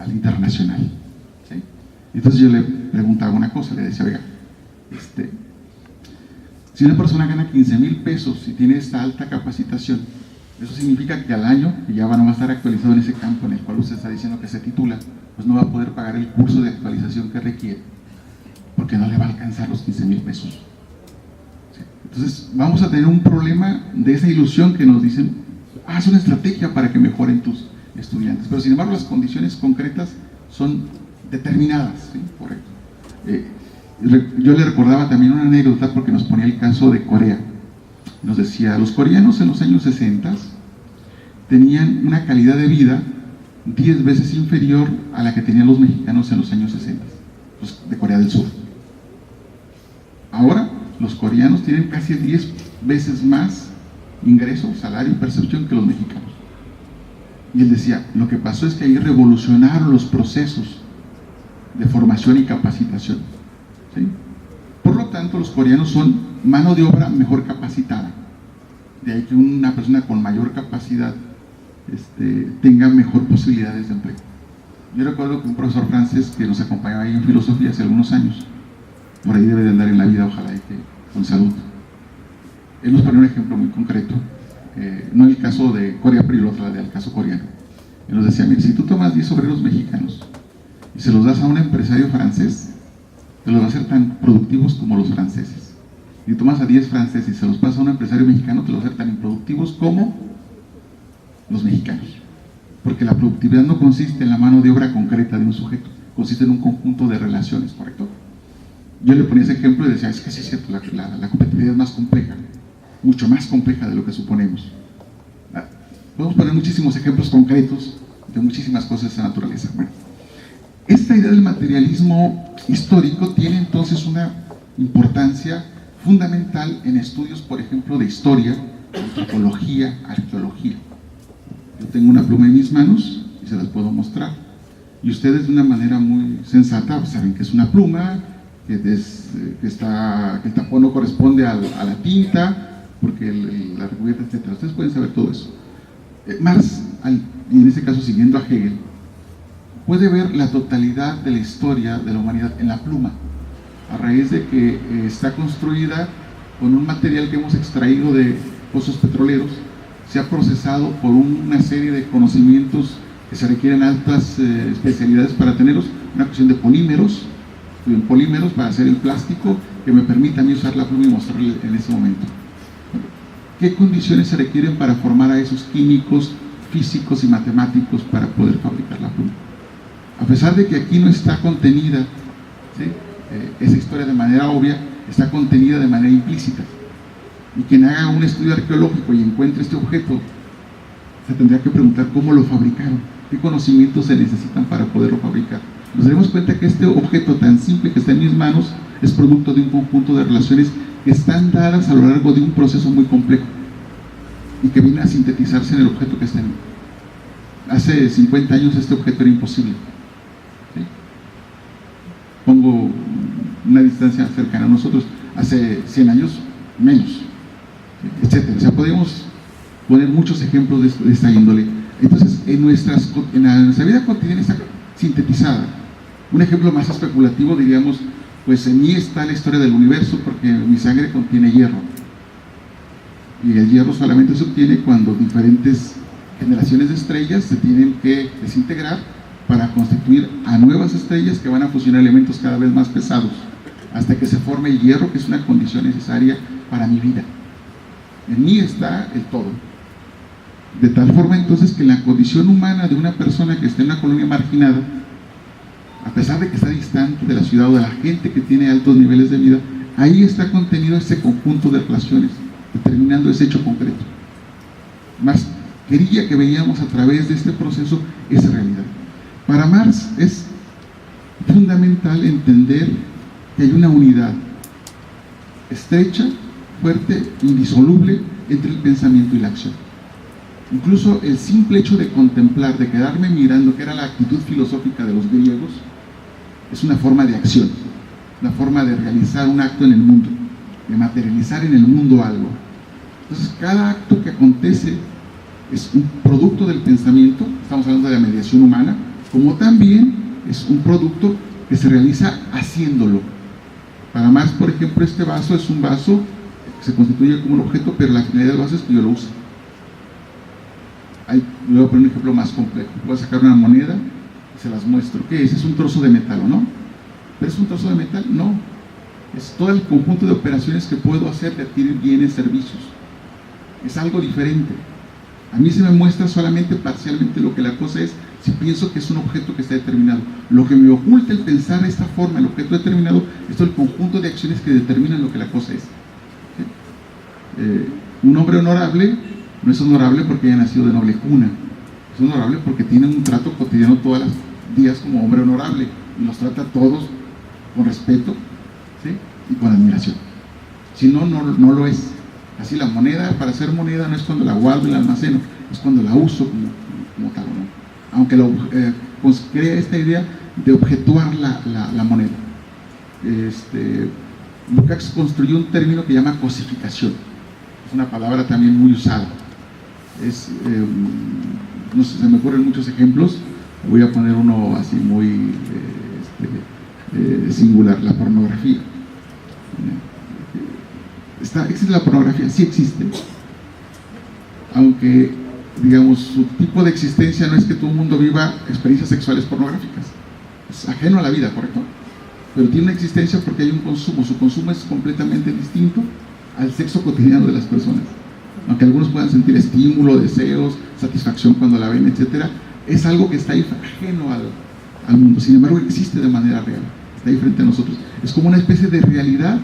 al internacional. ¿Sí? Entonces yo le preguntaba una cosa, le decía, oiga, si una persona gana 15,000 pesos y tiene esta alta capacitación, eso significa que al año, que ya no va a estar actualizado en ese campo en el cual usted está diciendo que se titula, pues no va a poder pagar el curso de actualización que requiere, porque no le va a alcanzar los 15,000 pesos. ¿Sí? Entonces vamos a tener un problema de esa ilusión que nos dicen, haz una estrategia para que mejoren tus estudiantes, pero sin embargo las condiciones concretas son determinadas, ¿sí? Correcto. Yo le recordaba también una anécdota porque nos ponía el caso de Corea. Nos decía, los coreanos en los años 60 tenían una calidad de vida 10 veces inferior a la que tenían los mexicanos en los años 60, los de Corea del Sur. Ahora, los coreanos tienen casi 10 veces más ingreso, salario y percepción que los mexicanos. Y él decía, lo que pasó es que ahí revolucionaron los procesos de formación y capacitación. ¿Sí? Por lo tanto, los coreanos son mano de obra mejor capacitada. De ahí que una persona con mayor capacidad tenga mejor posibilidades de empleo. Yo recuerdo que un profesor francés que nos acompañaba ahí en filosofía hace algunos años, por ahí debe de andar en la vida, ojalá y que con salud. Él nos ponía un ejemplo muy concreto, no el caso de Corea, pero el otro del caso coreano. Él nos decía, mira, si tú tomas 10 obreros mexicanos y se los das a un empresario francés, te los va a hacer tan productivos como los franceses. Y tomas a 10 franceses y se los pasas a un empresario mexicano, te los va a hacer tan improductivos como los mexicanos. Porque la productividad no consiste en la mano de obra concreta de un sujeto, consiste en un conjunto de relaciones, ¿correcto? Yo le ponía ese ejemplo y decía, es que sí es cierto, la competitividad es más compleja, mucho más compleja de lo que suponemos. Podemos poner muchísimos ejemplos concretos de muchísimas cosas de esa naturaleza. Bueno, esta idea del materialismo histórico tiene entonces una importancia fundamental en estudios, por ejemplo, de historia, antropología, arqueología. Yo tengo una pluma en mis manos y se las puedo mostrar. Y ustedes de una manera muy sensata saben que es una pluma, que el tapón no corresponde a la tinta, porque la recubierta, etc. Ustedes pueden saber todo eso. Marx, y en este caso siguiendo a Hegel, puede ver la totalidad de la historia de la humanidad en la pluma, a raíz de que está construida con un material que hemos extraído de pozos petroleros, se ha procesado por una serie de conocimientos que se requieren altas especialidades para tenerlos, una cuestión de polímeros para hacer el plástico que me permita a mí usar la pluma y mostrarle en ese momento. ¿Qué condiciones se requieren para formar a esos químicos, físicos y matemáticos para poder fabricar la pluma? A pesar de que aquí no está contenida, ¿sí?, esa historia de manera obvia, está contenida de manera implícita. Y quien haga un estudio arqueológico y encuentre este objeto, se tendría que preguntar cómo lo fabricaron, qué conocimientos se necesitan para poderlo fabricar. Nos daremos cuenta que este objeto tan simple que está en mis manos es producto de un conjunto de relaciones que están dadas a lo largo de un proceso muy complejo y que viene a sintetizarse en el objeto que está en mí. Hace 50 años este objeto era imposible. ¿Sí? Pongo una distancia cercana a nosotros, hace 100 años menos. etcétera. O sea, podemos poner muchos ejemplos de esta índole. Entonces, en nuestra vida cotidiana está sintetizada. Un ejemplo más especulativo, diríamos, pues en mí está la historia del universo, porque mi sangre contiene hierro. Y el hierro solamente se obtiene cuando diferentes generaciones de estrellas se tienen que desintegrar para constituir a nuevas estrellas que van a fusionar elementos cada vez más pesados, hasta que se forme el hierro, que es una condición necesaria para mi vida. En mí está el todo. De tal forma entonces que en la condición humana de una persona que está en una colonia marginada, a pesar de que está distante de la ciudad o de la gente que tiene altos niveles de vida, ahí está contenido ese conjunto de relaciones, determinando ese hecho concreto. Más quería que veíamos a través de este proceso esa realidad. Para Marx es fundamental entender que hay una unidad estrecha, fuerte, indisoluble entre el pensamiento y la acción. Incluso el simple hecho de contemplar, de quedarme mirando, que era la actitud filosófica de los griegos, es una forma de acción, una forma de realizar un acto en el mundo, de materializar en el mundo algo. Entonces, cada acto que acontece es un producto del pensamiento, estamos hablando de la mediación humana, como también es un producto que se realiza haciéndolo. Para Marx, por ejemplo, este vaso es un vaso que se constituye como un objeto, pero la finalidad del vaso es que yo lo use. Le voy a poner un ejemplo más complejo. Voy a sacar una moneda y se las muestro. ¿Qué es? ¿Es un trozo de metal o no? ¿Pero es un trozo de metal? No. Es todo el conjunto de operaciones que puedo hacer de adquirir bienes, servicios. Es algo diferente. A mí se me muestra solamente parcialmente lo que la cosa es si pienso que es un objeto que está determinado. Lo que me oculta el pensar de esta forma, el objeto determinado, es todo el conjunto de acciones que determinan lo que la cosa es. ¿Sí? Un hombre honorable no es honorable porque haya nacido de noble cuna. Es honorable porque tiene un trato cotidiano todos los días como hombre honorable y los trata a todos con respeto, ¿sí? Y con admiración. Si no, no lo es. Así la moneda, para ser moneda, no es cuando la guardo y la almaceno, es cuando la uso como tal, ¿no? Aunque pues crea esta idea de objetuar la moneda. Lukács construyó un término que llama cosificación. Es una palabra también muy usada. No sé, se me ocurren muchos ejemplos. Voy a poner uno así muy singular: la pornografía. ¿Existe la pornografía? Sí existe, aunque digamos su tipo de existencia no es que todo el mundo viva experiencias sexuales pornográficas, es ajeno a la vida, ¿correcto? Pero tiene una existencia porque hay un consumo. Su consumo es completamente distinto al sexo cotidiano de las personas. Aunque algunos puedan sentir estímulo, deseos, satisfacción cuando la ven, etcétera, es algo que está ahí ajeno al mundo. Sin embargo, existe de manera real, está ahí frente a nosotros. Es como una especie de realidad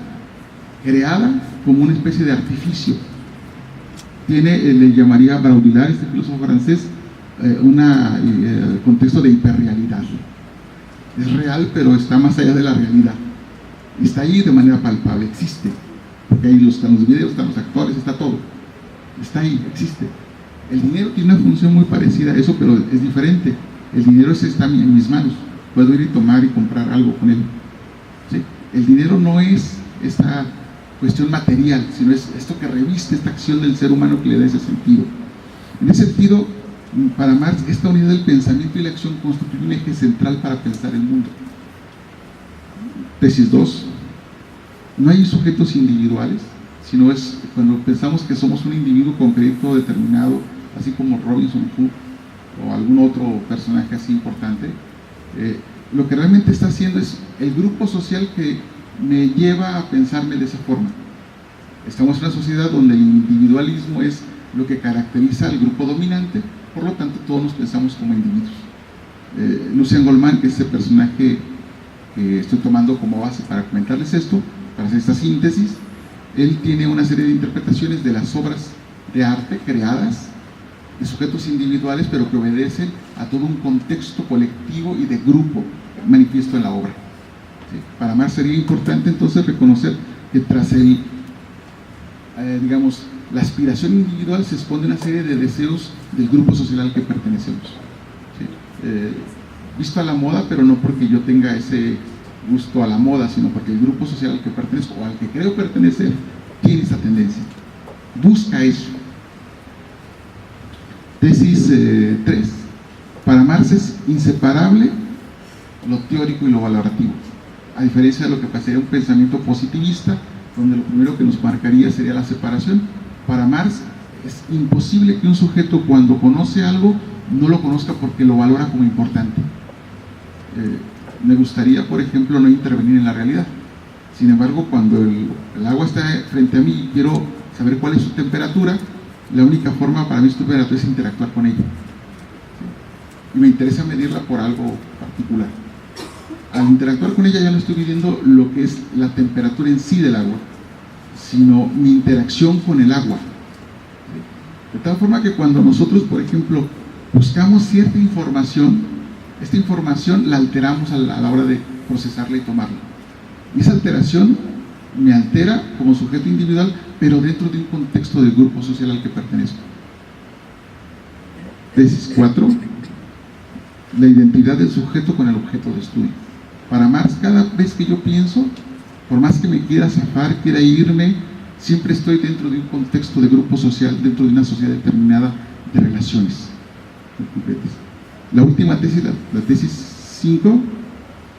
creada como una especie de artificio. Le llamaría Baudrillard, este filósofo francés, un contexto de hiperrealidad. Es real, pero está más allá de la realidad. Está ahí de manera palpable, existe. Porque ahí están los videos, están los actores, está todo. Está ahí, existe. El dinero tiene una función muy parecida a eso, pero es diferente. El dinero está en mis manos. Puedo ir y tomar y comprar algo con él. ¿Sí? El dinero no es esta cuestión material, sino es esto que reviste esta acción del ser humano que le da ese sentido. En ese sentido, para Marx, esta unidad del pensamiento y la acción constituye un eje central para pensar el mundo. Tesis 2. No hay sujetos individuales, sino es cuando pensamos que somos un individuo concreto, determinado, así como Robinson Crusoe o algún otro personaje así importante. Lo que realmente está haciendo es el grupo social que me lleva a pensarme de esa forma. Estamos en una sociedad donde el individualismo es lo que caracteriza al grupo dominante, por lo tanto todos nos pensamos como individuos. Lucien Goldman, que es el personaje que estoy tomando como base para comentarles esto, para hacer esta síntesis, él tiene una serie de interpretaciones de las obras de arte creadas de sujetos individuales, pero que obedecen a todo un contexto colectivo y de grupo manifiesto en la obra. ¿Sí? Para Marx sería importante entonces reconocer que tras la aspiración individual se esconde una serie de deseos del grupo social al que pertenecemos. ¿Sí? Visto a la moda, pero no porque yo tenga ese gusto a la moda, sino porque el grupo social al que pertenezco o al que creo pertenecer tiene esa tendencia. busca eso. Tesis 3. Para Marx es inseparable lo teórico y lo valorativo, a diferencia de lo que pasaría un pensamiento positivista, donde lo primero que nos marcaría sería la separación. Para Marx es imposible que un sujeto, cuando conoce algo, no lo conozca porque lo valora como importante. Me gustaría, por ejemplo, no intervenir en la realidad. Sin embargo, cuando el agua está frente a mí y quiero saber cuál es su temperatura, la única forma para mí su temperatura es interactuar con ella. Y me interesa medirla por algo particular. Al interactuar con ella ya no estoy midiendo lo que es la temperatura en sí del agua, sino mi interacción con el agua. De tal forma que cuando nosotros, por ejemplo, buscamos cierta información, esta información la alteramos a la hora de procesarla y tomarla. Y esa alteración me altera como sujeto individual, pero dentro de un contexto del grupo social al que pertenezco. Tesis 4. La identidad del sujeto con el objeto de estudio. Para Marx, cada vez que yo pienso, por más que me quiera zafar, quiera irme, siempre estoy dentro de un contexto de grupo social, dentro de una sociedad determinada de relaciones concretas. La última tesis, la tesis 5,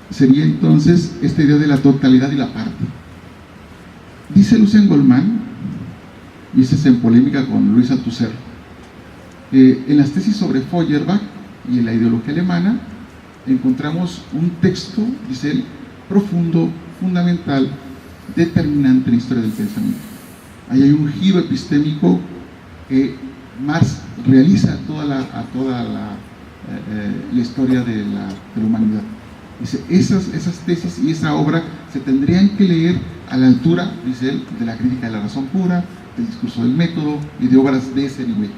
sería entonces esta idea de la totalidad y la parte. Dice Lucien Goldman, y esta es en polémica con Luis Althusser, en las tesis sobre Feuerbach y en la ideología alemana encontramos un texto, dice él, profundo, fundamental, determinante en la historia del pensamiento. Ahí hay un giro epistémico que Marx realiza a toda la historia de la humanidad. Dice, esas tesis y esa obra se tendrían que leer a la altura, dice él, de la crítica de la razón pura, del discurso del método y de obras de ese nivel.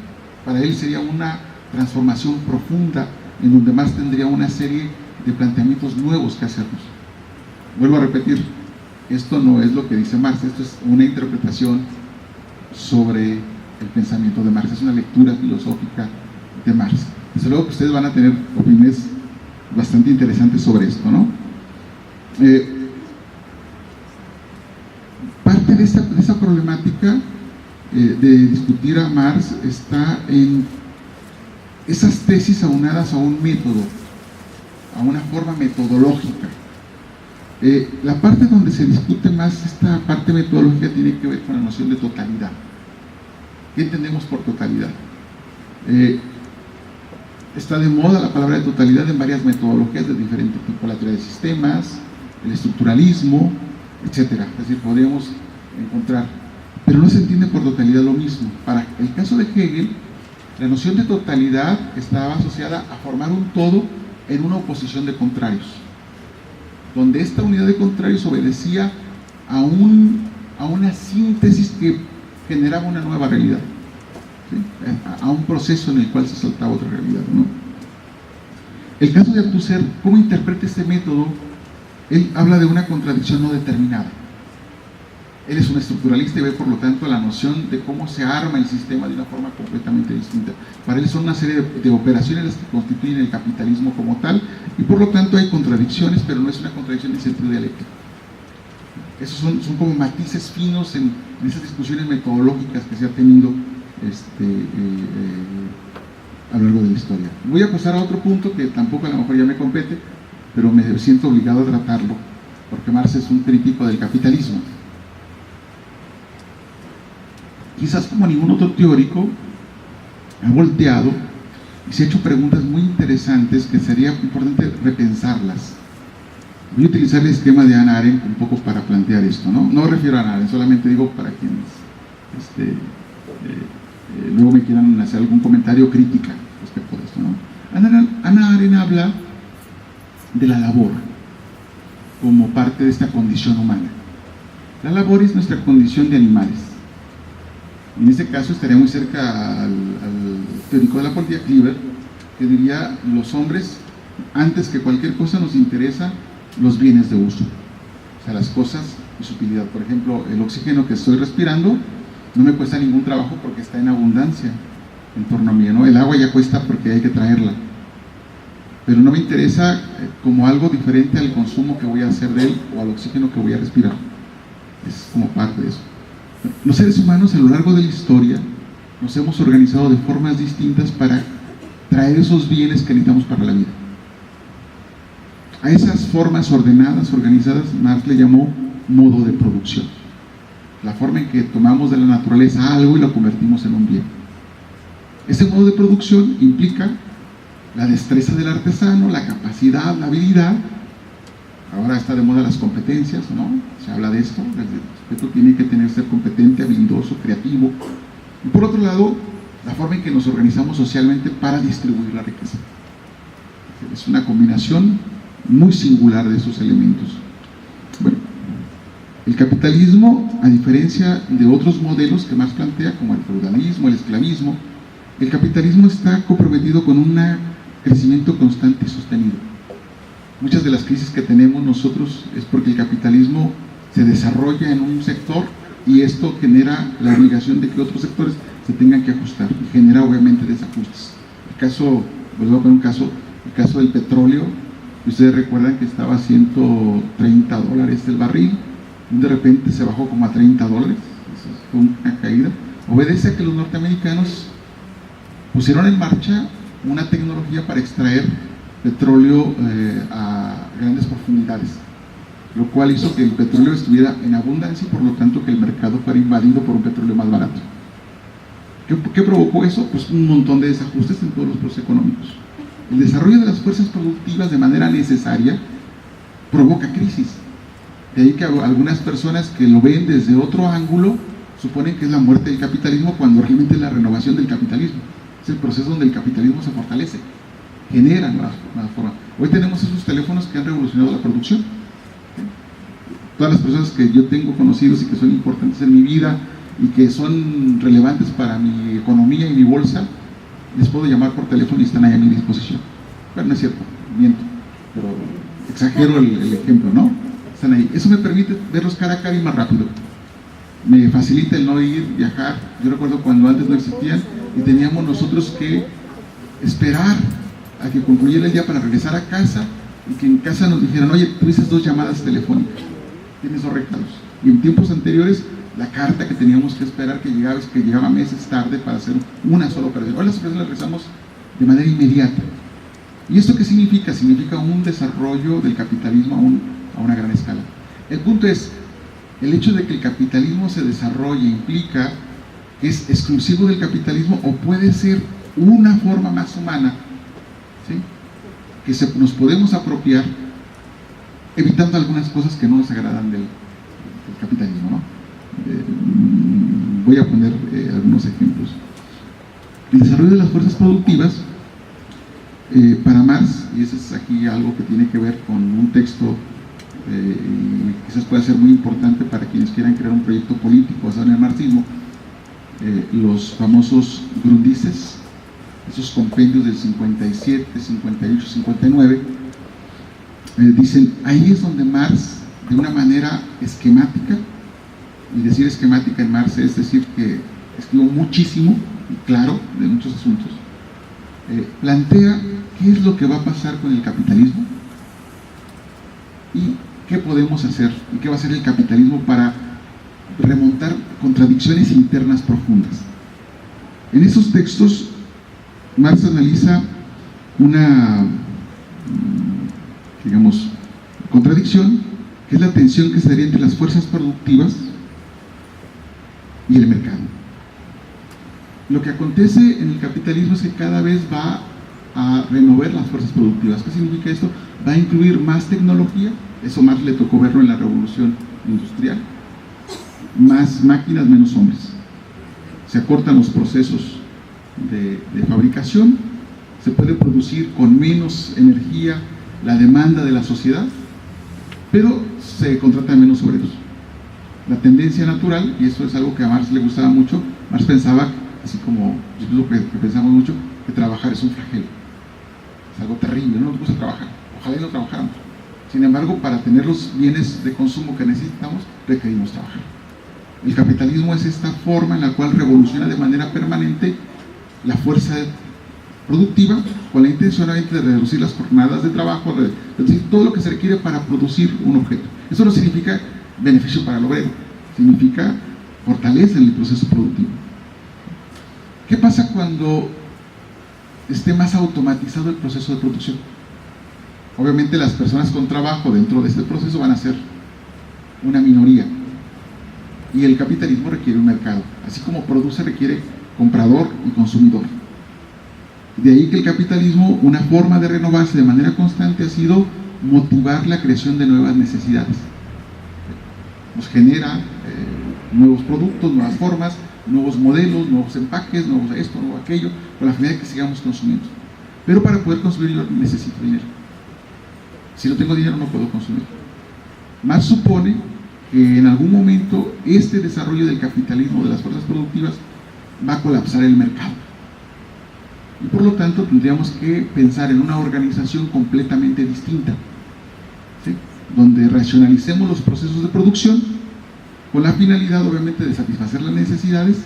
Para él sería una transformación profunda en donde Marx tendría una serie de planteamientos nuevos que hacernos. Vuelvo a repetir, esto no es lo que dice Marx, esto es una interpretación sobre el pensamiento de Marx, es una lectura filosófica de Marx. Desde luego que ustedes van a tener opiniones bastante interesantes sobre esto, ¿no? Parte de esa problemática de discutir a Marx está en esas tesis aunadas a un método, a una forma metodológica. La parte donde se discute más esta parte metodológica tiene que ver con la noción de totalidad. ¿Qué entendemos por totalidad? Está de moda la palabra de totalidad en varias metodologías de diferente tipo, la teoría de sistemas, el estructuralismo, etcétera. Es decir, podríamos encontrar, pero no se entiende por totalidad lo mismo. Para el caso de Hegel, la noción de totalidad estaba asociada a formar un todo en una oposición de contrarios, donde esta unidad de contrarios obedecía a una síntesis que generaba una nueva realidad, ¿sí? A un proceso en el cual se saltaba otra realidad, ¿no? El caso de Althusser, ¿cómo interpreta este método? Él habla de una contradicción no determinada. Él es un estructuralista y ve, por lo tanto, la noción de cómo se arma el sistema de una forma completamente distinta. Para él son una serie de operaciones las que constituyen el capitalismo como tal, y por lo tanto hay contradicciones, pero no es una contradicción en sentido dialéctico. Esos son como matices finos en esas discusiones metodológicas que se han tenido a lo largo de la historia. Voy a pasar a otro punto que tampoco a lo mejor ya me compete, pero me siento obligado a tratarlo, porque Marx es un crítico del capitalismo. Quizás como ningún otro teórico, ha volteado y se ha hecho preguntas muy interesantes que sería importante repensarlas. Voy a utilizar el esquema de Hannah Arendt un poco para plantear esto, ¿no? No refiero a Hannah Arendt, solamente digo para quienes luego me quieran hacer algún comentario o crítica respecto de esto, ¿no? Hannah Arendt habla de la labor como parte de esta condición humana. La labor es nuestra condición de animales. En este caso estaría muy cerca al teórico de la política, Cleaver, que diría: los hombres, antes que cualquier cosa, nos interesa los bienes de uso, o sea, las cosas y su utilidad. Por ejemplo, el oxígeno que estoy respirando no me cuesta ningún trabajo porque está en abundancia en torno a mí, ¿no? El agua ya cuesta porque hay que traerla, pero no me interesa como algo diferente al consumo que voy a hacer de él o al oxígeno que voy a respirar. Es como parte de eso. Los seres humanos a lo largo de la historia nos hemos organizado de formas distintas para traer esos bienes que necesitamos para la vida. A esas formas ordenadas, organizadas, Marx le llamó modo de producción. La forma en que tomamos de la naturaleza algo y lo convertimos en un bien. Ese modo de producción implica la destreza del artesano, la capacidad, la habilidad. Ahora está de moda las competencias, ¿no? Se habla de esto. El sujeto tiene que ser competente, habilidoso, creativo. Y por otro lado, la forma en que nos organizamos socialmente para distribuir la riqueza. Es una combinación muy singular de esos elementos. Bueno, el capitalismo, a diferencia de otros modelos que Marx plantea, como el feudalismo, el esclavismo, el capitalismo está comprometido con un crecimiento constante y sostenido. Muchas de las crisis que tenemos nosotros es porque el capitalismo se desarrolla en un sector y esto genera la obligación de que otros sectores se tengan que ajustar y genera obviamente desajustes. El caso, les voy a poner un caso, el caso del petróleo. Ustedes recuerdan que estaba a $130 el barril, y de repente se bajó como a $30. Eso fue una caída. Obedece a que los norteamericanos pusieron en marcha una tecnología para extraer petróleo a grandes profundidades, lo cual hizo que el petróleo estuviera en abundancia y por lo tanto que el mercado fuera invadido por un petróleo más barato. ¿Qué provocó eso? Pues un montón de desajustes en todos los procesos económicos. El desarrollo de las fuerzas productivas de manera necesaria provoca crisis. De ahí que algunas personas que lo ven desde otro ángulo suponen que es la muerte del capitalismo, cuando realmente es la renovación del capitalismo. Es el proceso donde el capitalismo se fortalece, genera nuevas formas. Hoy tenemos esos teléfonos que han revolucionado la producción. Todas las personas que yo tengo conocidos y que son importantes en mi vida y que son relevantes para mi economía y mi bolsa, les puedo llamar por teléfono y están ahí a mi disposición. Bueno, no es cierto, miento, pero exagero el ejemplo, ¿no? Están ahí. Eso me permite verlos cara a cara y más rápido. Me facilita el no ir, viajar. Yo recuerdo cuando antes no existían y teníamos nosotros que esperar a que concluyera el día para regresar a casa y que en casa nos dijeran: oye, tuviste 2 llamadas telefónicas, tienes 2 recados. Y en tiempos anteriores, la carta que teníamos que esperar que llegaba meses tarde para hacer una sola operación. Hoy las operaciones las realizamos de manera inmediata. ¿Y esto qué significa? Significa un desarrollo del capitalismo a una gran escala. El punto es, el hecho de que el capitalismo se desarrolle implica que es exclusivo del capitalismo o puede ser una forma más humana, ¿sí?, que nos podemos apropiar evitando algunas cosas que no nos agradan del capitalismo, ¿no? Voy a poner algunos ejemplos. El desarrollo de las fuerzas productivas, para Marx, y eso es aquí algo que tiene que ver con un texto quizás pueda ser muy importante para quienes quieran crear un proyecto político basado en el marxismo, los famosos Grundrises, esos compendios del 57, 58, 59, dicen, ahí es donde Marx, de una manera esquemática, y decir esquemática en Marx es decir que escribió muchísimo y claro de muchos asuntos, plantea qué es lo que va a pasar con el capitalismo y qué podemos hacer y qué va a hacer el capitalismo para remontar contradicciones internas profundas. En esos textos Marx analiza una, digamos, contradicción, que es la tensión que se daría entre las fuerzas productivas y el mercado. Lo que acontece en el capitalismo es que cada vez va a renovar las fuerzas productivas. ¿Qué significa esto? Va a incluir más tecnología, eso Marx le tocó verlo en la revolución industrial, más máquinas, menos hombres. Se acortan los procesos de fabricación, se puede producir con menos energía la demanda de la sociedad, pero se contratan menos obreros. La tendencia natural, y eso es algo que a Marx le gustaba mucho, Marx pensaba, así como incluso que pensamos mucho, que trabajar es un flagelo, es algo terrible, no nos gusta trabajar, ojalá y no trabajáramos. Sin embargo, para tener los bienes de consumo que necesitamos, requerimos trabajar. El capitalismo es esta forma en la cual revoluciona de manera permanente la fuerza productiva con la intención de reducir las jornadas de trabajo, reducir todo lo que se requiere para producir un objeto. Eso no significa beneficio para el obrero, significa fortalecen el proceso productivo. ¿Qué pasa cuando esté más automatizado el proceso de producción? Obviamente las personas con trabajo dentro de este proceso van a ser una minoría, y el capitalismo requiere un mercado, así como produce requiere comprador y consumidor. De ahí que el capitalismo, una forma de renovarse de manera constante ha sido motivar la creación de nuevas necesidades. Nos genera nuevos productos, nuevas formas, nuevos modelos, nuevos empaques, nuevos esto, nuevo aquello, con la finalidad de que sigamos consumiendo. Pero para poder consumir yo necesito dinero. Si no tengo dinero no puedo consumir. Marx supone que en algún momento este desarrollo del capitalismo, de las fuerzas productivas, va a colapsar el mercado. Y por lo tanto tendríamos que pensar en una organización completamente distinta, ¿sí? Donde racionalicemos los procesos de producción con la finalidad obviamente de satisfacer las necesidades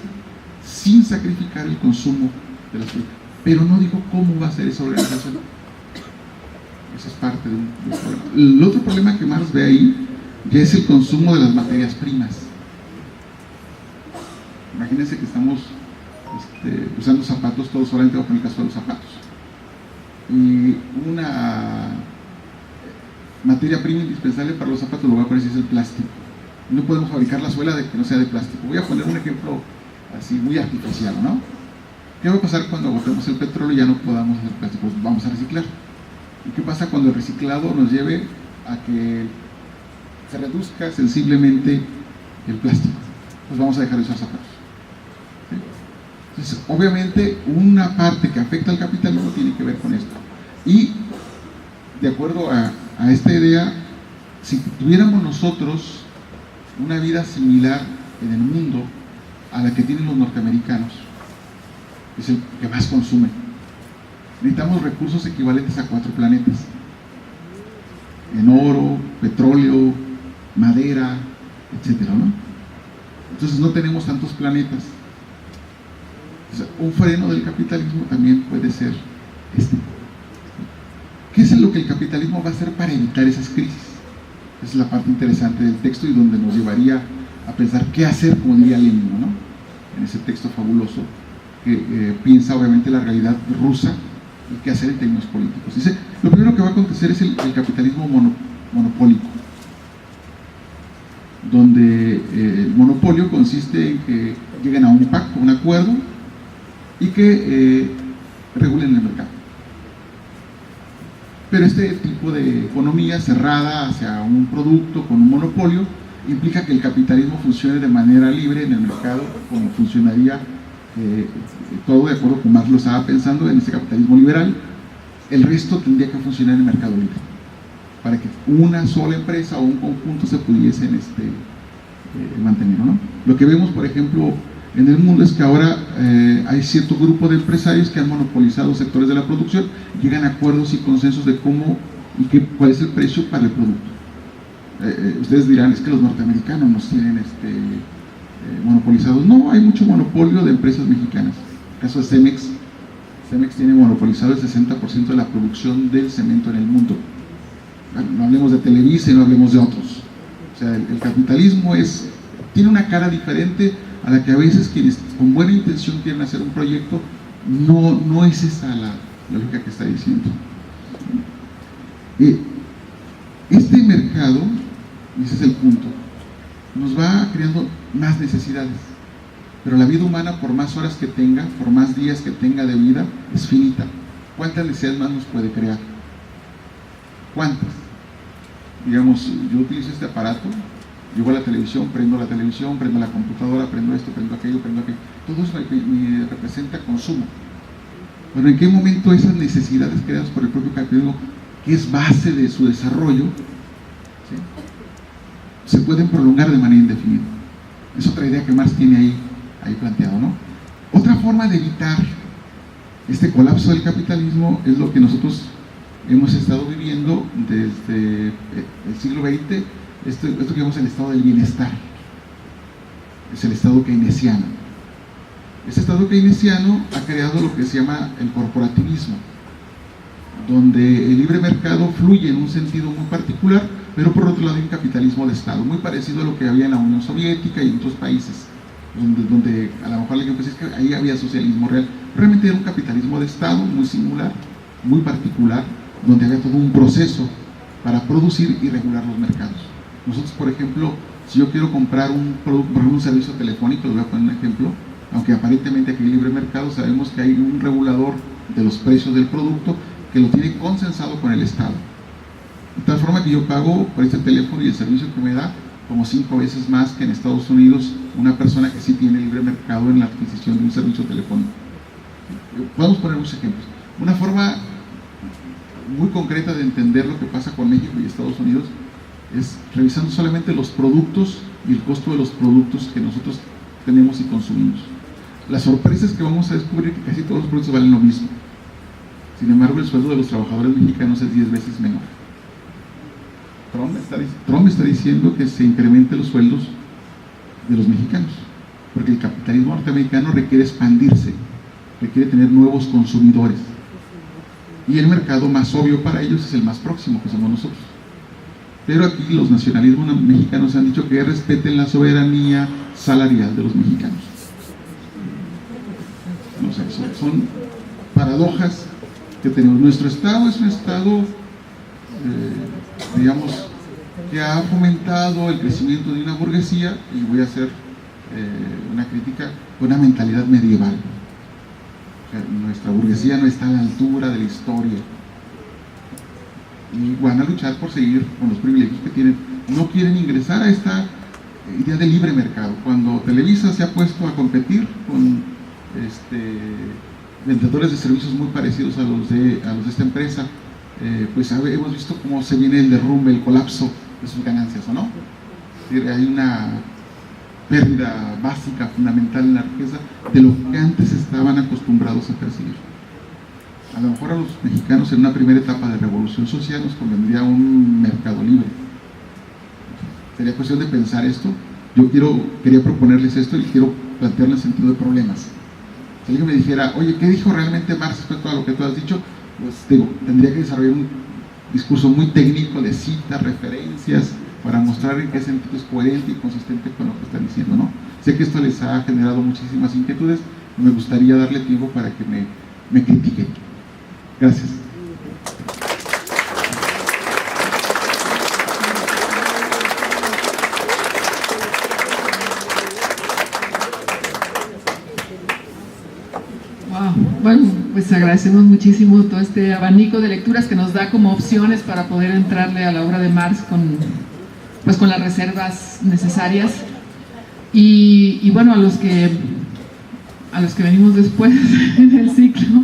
sin sacrificar el consumo de las frutas. Pero no digo cómo va a ser esa organización. Esa es parte de un problema. El otro problema que Marx ve ahí ya es el consumo de las materias primas. Imagínense que estamos usando zapatos, todos solamente bajo el caso de los zapatos. Y una materia prima indispensable para los zapatos, lo voy a poner, es el plástico. No podemos fabricar la suela de que no sea de plástico. Voy a poner un ejemplo así muy artificial, ¿no? ¿Qué va a pasar cuando agotemos el petróleo y ya no podamos hacer plástico? Pues vamos a reciclar. ¿Y qué pasa cuando el reciclado nos lleve a que se reduzca sensiblemente el plástico? Pues vamos a dejar de usar zapatos. ¿Sí? Entonces, obviamente, una parte que afecta al capitalismo tiene que ver con esto. Y, de acuerdo a esta idea, si tuviéramos nosotros una vida similar en el mundo a la que tienen los norteamericanos, que es el que más consumen, necesitamos recursos equivalentes a 4 planetas, en oro, petróleo, madera, etcétera, ¿no? Entonces no tenemos tantos planetas. O sea, un freno del capitalismo también puede ser este. ¿Qué es lo que el capitalismo va a hacer para evitar esas crisis? Esa es la parte interesante del texto y donde nos llevaría a pensar qué hacer, como diría Lenin, ¿no? En ese texto fabuloso que piensa obviamente la realidad rusa y qué hacer en términos políticos. Dice, lo primero que va a acontecer es el capitalismo monopólico, donde el monopolio consiste en que lleguen a un pacto, un acuerdo, y que regulen el mercado. Pero este tipo de economía cerrada hacia un producto con un monopolio implica que el capitalismo funcione de manera libre en el mercado, como funcionaría todo de acuerdo con Marx lo estaba pensando en este capitalismo liberal. El resto tendría que funcionar en el mercado libre para que una sola empresa o un conjunto se pudiesen mantener, ¿no? Lo que vemos, por ejemplo, en el mundo es que ahora hay cierto grupo de empresarios que han monopolizado sectores de la producción, llegan a acuerdos y consensos de cómo y cuál es el precio para el producto. Ustedes dirán, es que los norteamericanos nos tienen monopolizados. No, hay mucho monopolio de empresas mexicanas. En el caso de Cemex, Cemex tiene monopolizado el 60% de la producción del cemento en el mundo. Bueno, no hablemos de Televisa y no hablemos de otros. O sea, el capitalismo tiene una cara diferente a la que a veces quienes con buena intención quieren hacer un proyecto, no es esa la lógica que está diciendo. Este mercado, y ese es el punto, nos va creando más necesidades, pero la vida humana, por más horas que tenga, por más días que tenga de vida, es finita. ¿Cuántas necesidades más nos puede crear? ¿Cuántas? Digamos, yo utilizo este aparato, llego a la televisión, prendo la computadora, prendo esto, prendo aquello, todo eso me representa consumo. Pero ¿en qué momento esas necesidades creadas por el propio capitalismo, que es base de su desarrollo, ¿sí?, se pueden prolongar de manera indefinida? Es otra idea que Marx tiene ahí planteado, ¿no? Otra forma de evitar este colapso del capitalismo es lo que nosotros hemos estado viviendo desde el siglo XX, esto que llamamos el estado del bienestar. Es el estado keynesiano. Ese estado keynesiano ha creado lo que se llama el corporativismo, donde el libre mercado fluye en un sentido muy particular, pero por otro lado hay un capitalismo de Estado, muy parecido a lo que había en la Unión Soviética y en otros países donde a lo mejor alguien puede decir que ahí había socialismo real. Realmente era un capitalismo de Estado muy singular, muy particular, donde había todo un proceso para producir y regular los mercados. Nosotros, por ejemplo, si yo quiero comprar un producto, por ejemplo, un servicio telefónico, les voy a poner un ejemplo, aunque aparentemente aquí hay libre mercado, sabemos que hay un regulador de los precios del producto que lo tiene consensado con el Estado. De tal forma que yo pago por este teléfono y el servicio que me da como 5 veces más que en Estados Unidos una persona que sí tiene libre mercado en la adquisición de un servicio telefónico. Podemos poner muchos ejemplos. Una forma muy concreta de entender lo que pasa con México y Estados Unidos es revisando solamente los productos y el costo de los productos que nosotros tenemos y consumimos. La sorpresa es que vamos a descubrir que casi todos los productos valen lo mismo. Sin embargo, el sueldo de los trabajadores mexicanos es 10 veces menor. Trump está diciendo que se incrementen los sueldos de los mexicanos, porque el capitalismo norteamericano requiere expandirse, requiere tener nuevos consumidores. Y el mercado más obvio para ellos es el más próximo, que somos nosotros. Pero aquí los nacionalismos mexicanos han dicho que respeten la soberanía salarial de los mexicanos. No sé, son paradojas que tenemos. Nuestro Estado es un Estado, digamos, que ha fomentado el crecimiento de una burguesía, y voy a hacer una crítica, una mentalidad medieval. O sea, nuestra burguesía no está a la altura de la historia y van a luchar por seguir con los privilegios que tienen. No quieren ingresar a esta idea de libre mercado. Cuando Televisa se ha puesto a competir con vendedores de servicios muy parecidos a los de esta empresa, pues hemos visto cómo se viene el derrumbe, el colapso de sus ganancias, ¿o no? Es decir, hay una pérdida básica, fundamental en la riqueza de lo que antes estaban acostumbrados a percibir. A lo mejor a los mexicanos en una primera etapa de revolución social nos convendría un mercado libre. Sería cuestión de pensar esto. Yo quería proponerles esto y quiero plantearlo en sentido de problemas. Si alguien me dijera, oye, ¿qué dijo realmente Marx respecto a lo que tú has dicho? Pues digo, tendría que desarrollar un discurso muy técnico de citas, referencias, para mostrar en qué sentido es coherente y consistente con lo que están diciendo, ¿no? Sé que esto les ha generado muchísimas inquietudes, me gustaría darle tiempo para que me critiquen. Gracias. Bueno, pues agradecemos muchísimo todo este abanico de lecturas que nos da como opciones para poder entrarle a la obra de Marx con las reservas necesarias. Y bueno, a los que venimos después en el ciclo,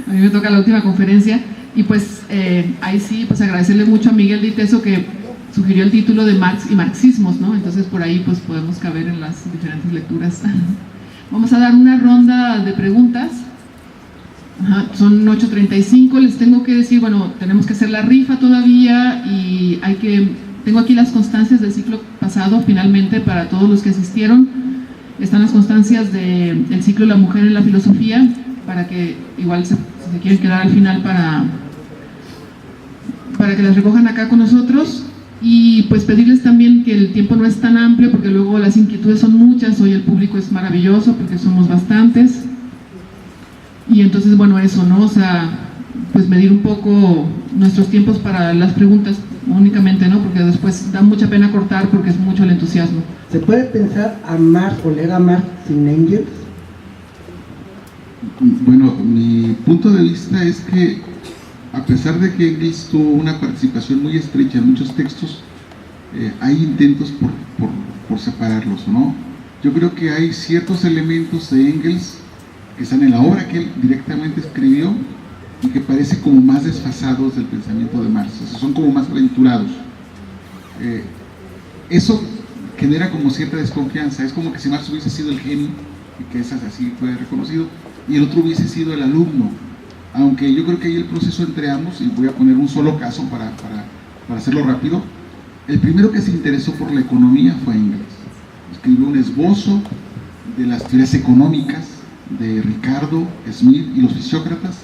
a mí me toca la última conferencia, y pues ahí sí, pues agradecerle mucho a Miguel de Iteso, que sugirió el título de Marx y marxismos, ¿no? Entonces por ahí pues podemos caber en las diferentes lecturas. Vamos a dar una ronda de preguntas. Son 8:35, les tengo que decir, bueno, tenemos que hacer la rifa todavía y tengo aquí las constancias del ciclo pasado, finalmente, para todos los que asistieron. Están las constancias del ciclo La Mujer en la Filosofía, para que igual si se quieren quedar al final para que las recojan acá con nosotros. Y pues pedirles también que el tiempo no es tan amplio, porque luego las inquietudes son muchas. Hoy el público es maravilloso porque somos bastantes, y entonces bueno, eso, ¿no? O sea, pues medir un poco nuestros tiempos para las preguntas únicamente, ¿no? Porque después da mucha pena cortar porque es mucho el entusiasmo. ¿Se puede pensar a Marx o leer a Marx sin Engels? Bueno, mi punto de vista es que, a pesar de que Engels tuvo una participación muy estrecha en muchos textos, hay intentos por separarlos, ¿no? Yo creo que hay ciertos elementos de Engels que están en la obra que él directamente escribió y que parece como más desfasados del pensamiento de Marx, o sea, son como más aventurados. Eso genera como cierta desconfianza. Es como que si Marx hubiese sido el genio, y que esas así fue reconocido, y el otro hubiese sido el alumno. Aunque yo creo que ahí el proceso entre ambos, y voy a poner un solo caso para hacerlo rápido, el primero que se interesó por la economía fue Engels. Escribió un esbozo de las teorías económicas de Ricardo, Smith y los fisiócratas,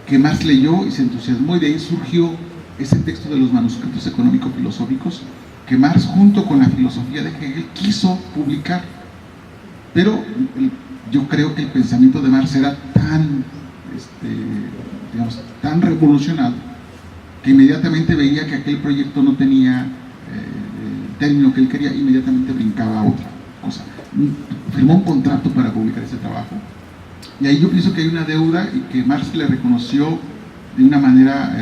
que Marx leyó y se entusiasmó, y de ahí surgió ese texto de los manuscritos económico-filosóficos que Marx, junto con la filosofía de Hegel, quiso publicar. Pero yo creo que el pensamiento de Marx era tan, digamos, tan revolucionado que inmediatamente veía que aquel proyecto no tenía el término que él quería, inmediatamente brincaba a otra cosa. Firmó un contrato para publicar ese trabajo, y ahí yo pienso que hay una deuda y que Marx le reconoció de una manera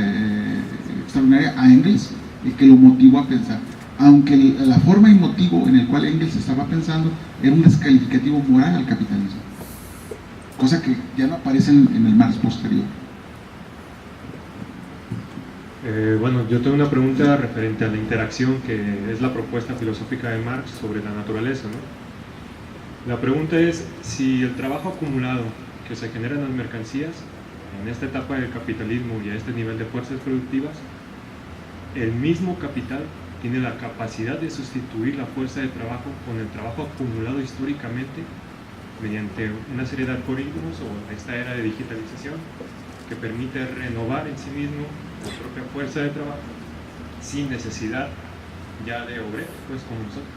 extraordinaria a Engels, y que lo motivó a pensar, aunque la forma y motivo en el cual Engels estaba pensando era un descalificativo moral al capitalismo, cosa que ya no aparece en el Marx posterior. Bueno, yo tengo una pregunta referente a la interacción, que es la propuesta filosófica de Marx sobre la naturaleza, ¿no? La pregunta es si el trabajo acumulado que se genera en las mercancías, en esta etapa del capitalismo y a este nivel de fuerzas productivas, el mismo capital tiene la capacidad de sustituir la fuerza de trabajo con el trabajo acumulado históricamente mediante una serie de algoritmos o esta era de digitalización que permite renovar en sí mismo la propia fuerza de trabajo sin necesidad ya de obreros, pues como nosotros.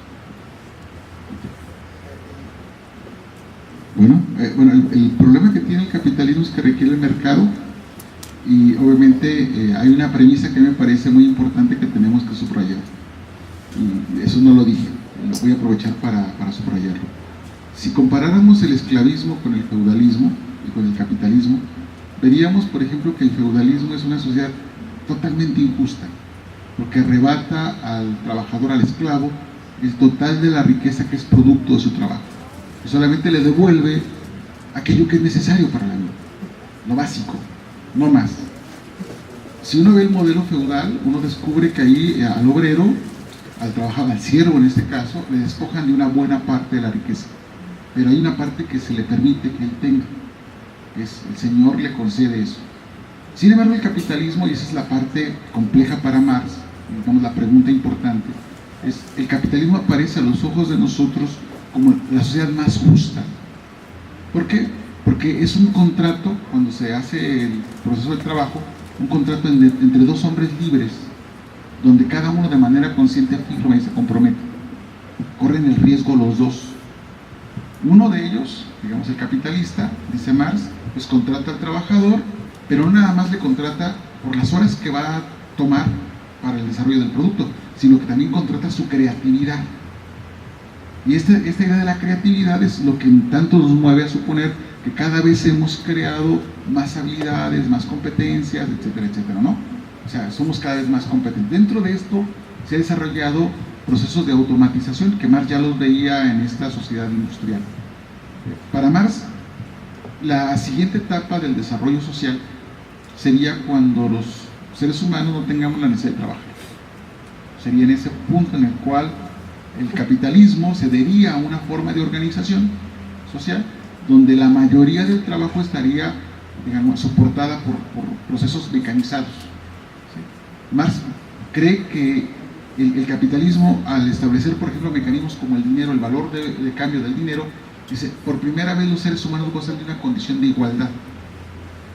Bueno, el problema que tiene el capitalismo es que requiere el mercado, y obviamente hay una premisa que me parece muy importante que tenemos que subrayar, y eso no lo dije, lo voy a aprovechar para subrayarlo. Si comparáramos el esclavismo con el feudalismo y con el capitalismo, veríamos, por ejemplo, que el feudalismo es una sociedad totalmente injusta, porque arrebata al trabajador, al esclavo, el total de la riqueza que es producto de su trabajo, y solamente le devuelve aquello que es necesario para la vida, lo básico, no más. Si uno ve el modelo feudal, uno descubre que ahí al obrero, al trabajador, al siervo en este caso, le despojan de una buena parte de la riqueza, pero hay una parte que se le permite que él tenga, que es el Señor le concede eso. Sin embargo, el capitalismo, y esa es la parte compleja para Marx, digamos la pregunta importante, es el capitalismo aparece a los ojos de nosotros como la sociedad más justa. ¿Por qué? Porque es un contrato, cuando se hace el proceso del trabajo, un contrato entre dos hombres libres, donde cada uno de manera consciente firma y se compromete. Corren el riesgo los dos. Uno de ellos, digamos el capitalista, dice Marx, pues contrata al trabajador, pero no nada más le contrata por las horas que va a tomar para el desarrollo del producto, sino que también contrata su creatividad. Y esta idea de la creatividad es lo que tanto nos mueve a suponer que cada vez hemos creado más habilidades, más competencias, etcétera, etcétera, ¿no? O sea, somos cada vez más competentes. Dentro de esto se han desarrollado procesos de automatización que Marx ya los veía en esta sociedad industrial. Para Marx, la siguiente etapa del desarrollo social sería cuando los seres humanos no tengamos la necesidad de trabajar. Sería en ese punto en el cual el capitalismo cedería a una forma de organización social donde la mayoría del trabajo estaría, digamos, soportada por procesos mecanizados. ¿Sí? Marx cree que el capitalismo, al establecer, por ejemplo, mecanismos como el dinero, el valor de cambio del dinero, dice, por primera vez los seres humanos gozan de una condición de igualdad.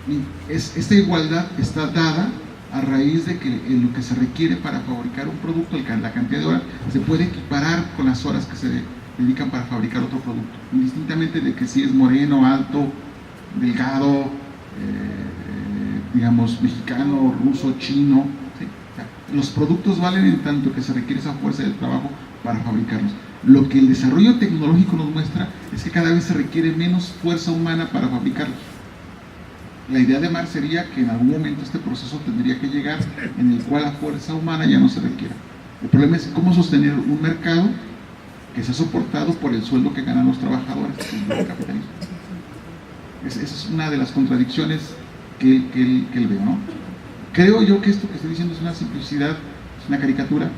Y esta igualdad está dada a raíz de que lo que se requiere para fabricar un producto, la cantidad de horas, se puede equiparar con las horas que se dedican para fabricar otro producto, indistintamente de que si es moreno, alto, delgado, digamos, mexicano, ruso, chino, ¿sí? O sea, los productos valen en tanto que se requiere esa fuerza de trabajo para fabricarlos. Lo que el desarrollo tecnológico nos muestra es que cada vez se requiere menos fuerza humana para fabricarlos. La idea de Marx sería que en algún momento este proceso tendría que llegar en el cual la fuerza humana ya no se requiera. El problema es cómo sostener un mercado que sea soportado por el sueldo que ganan los trabajadores, que es el capitalismo. Esa es una de las contradicciones que él ve, ¿no? Creo yo que esto que estoy diciendo es una simplicidad, es una caricatura.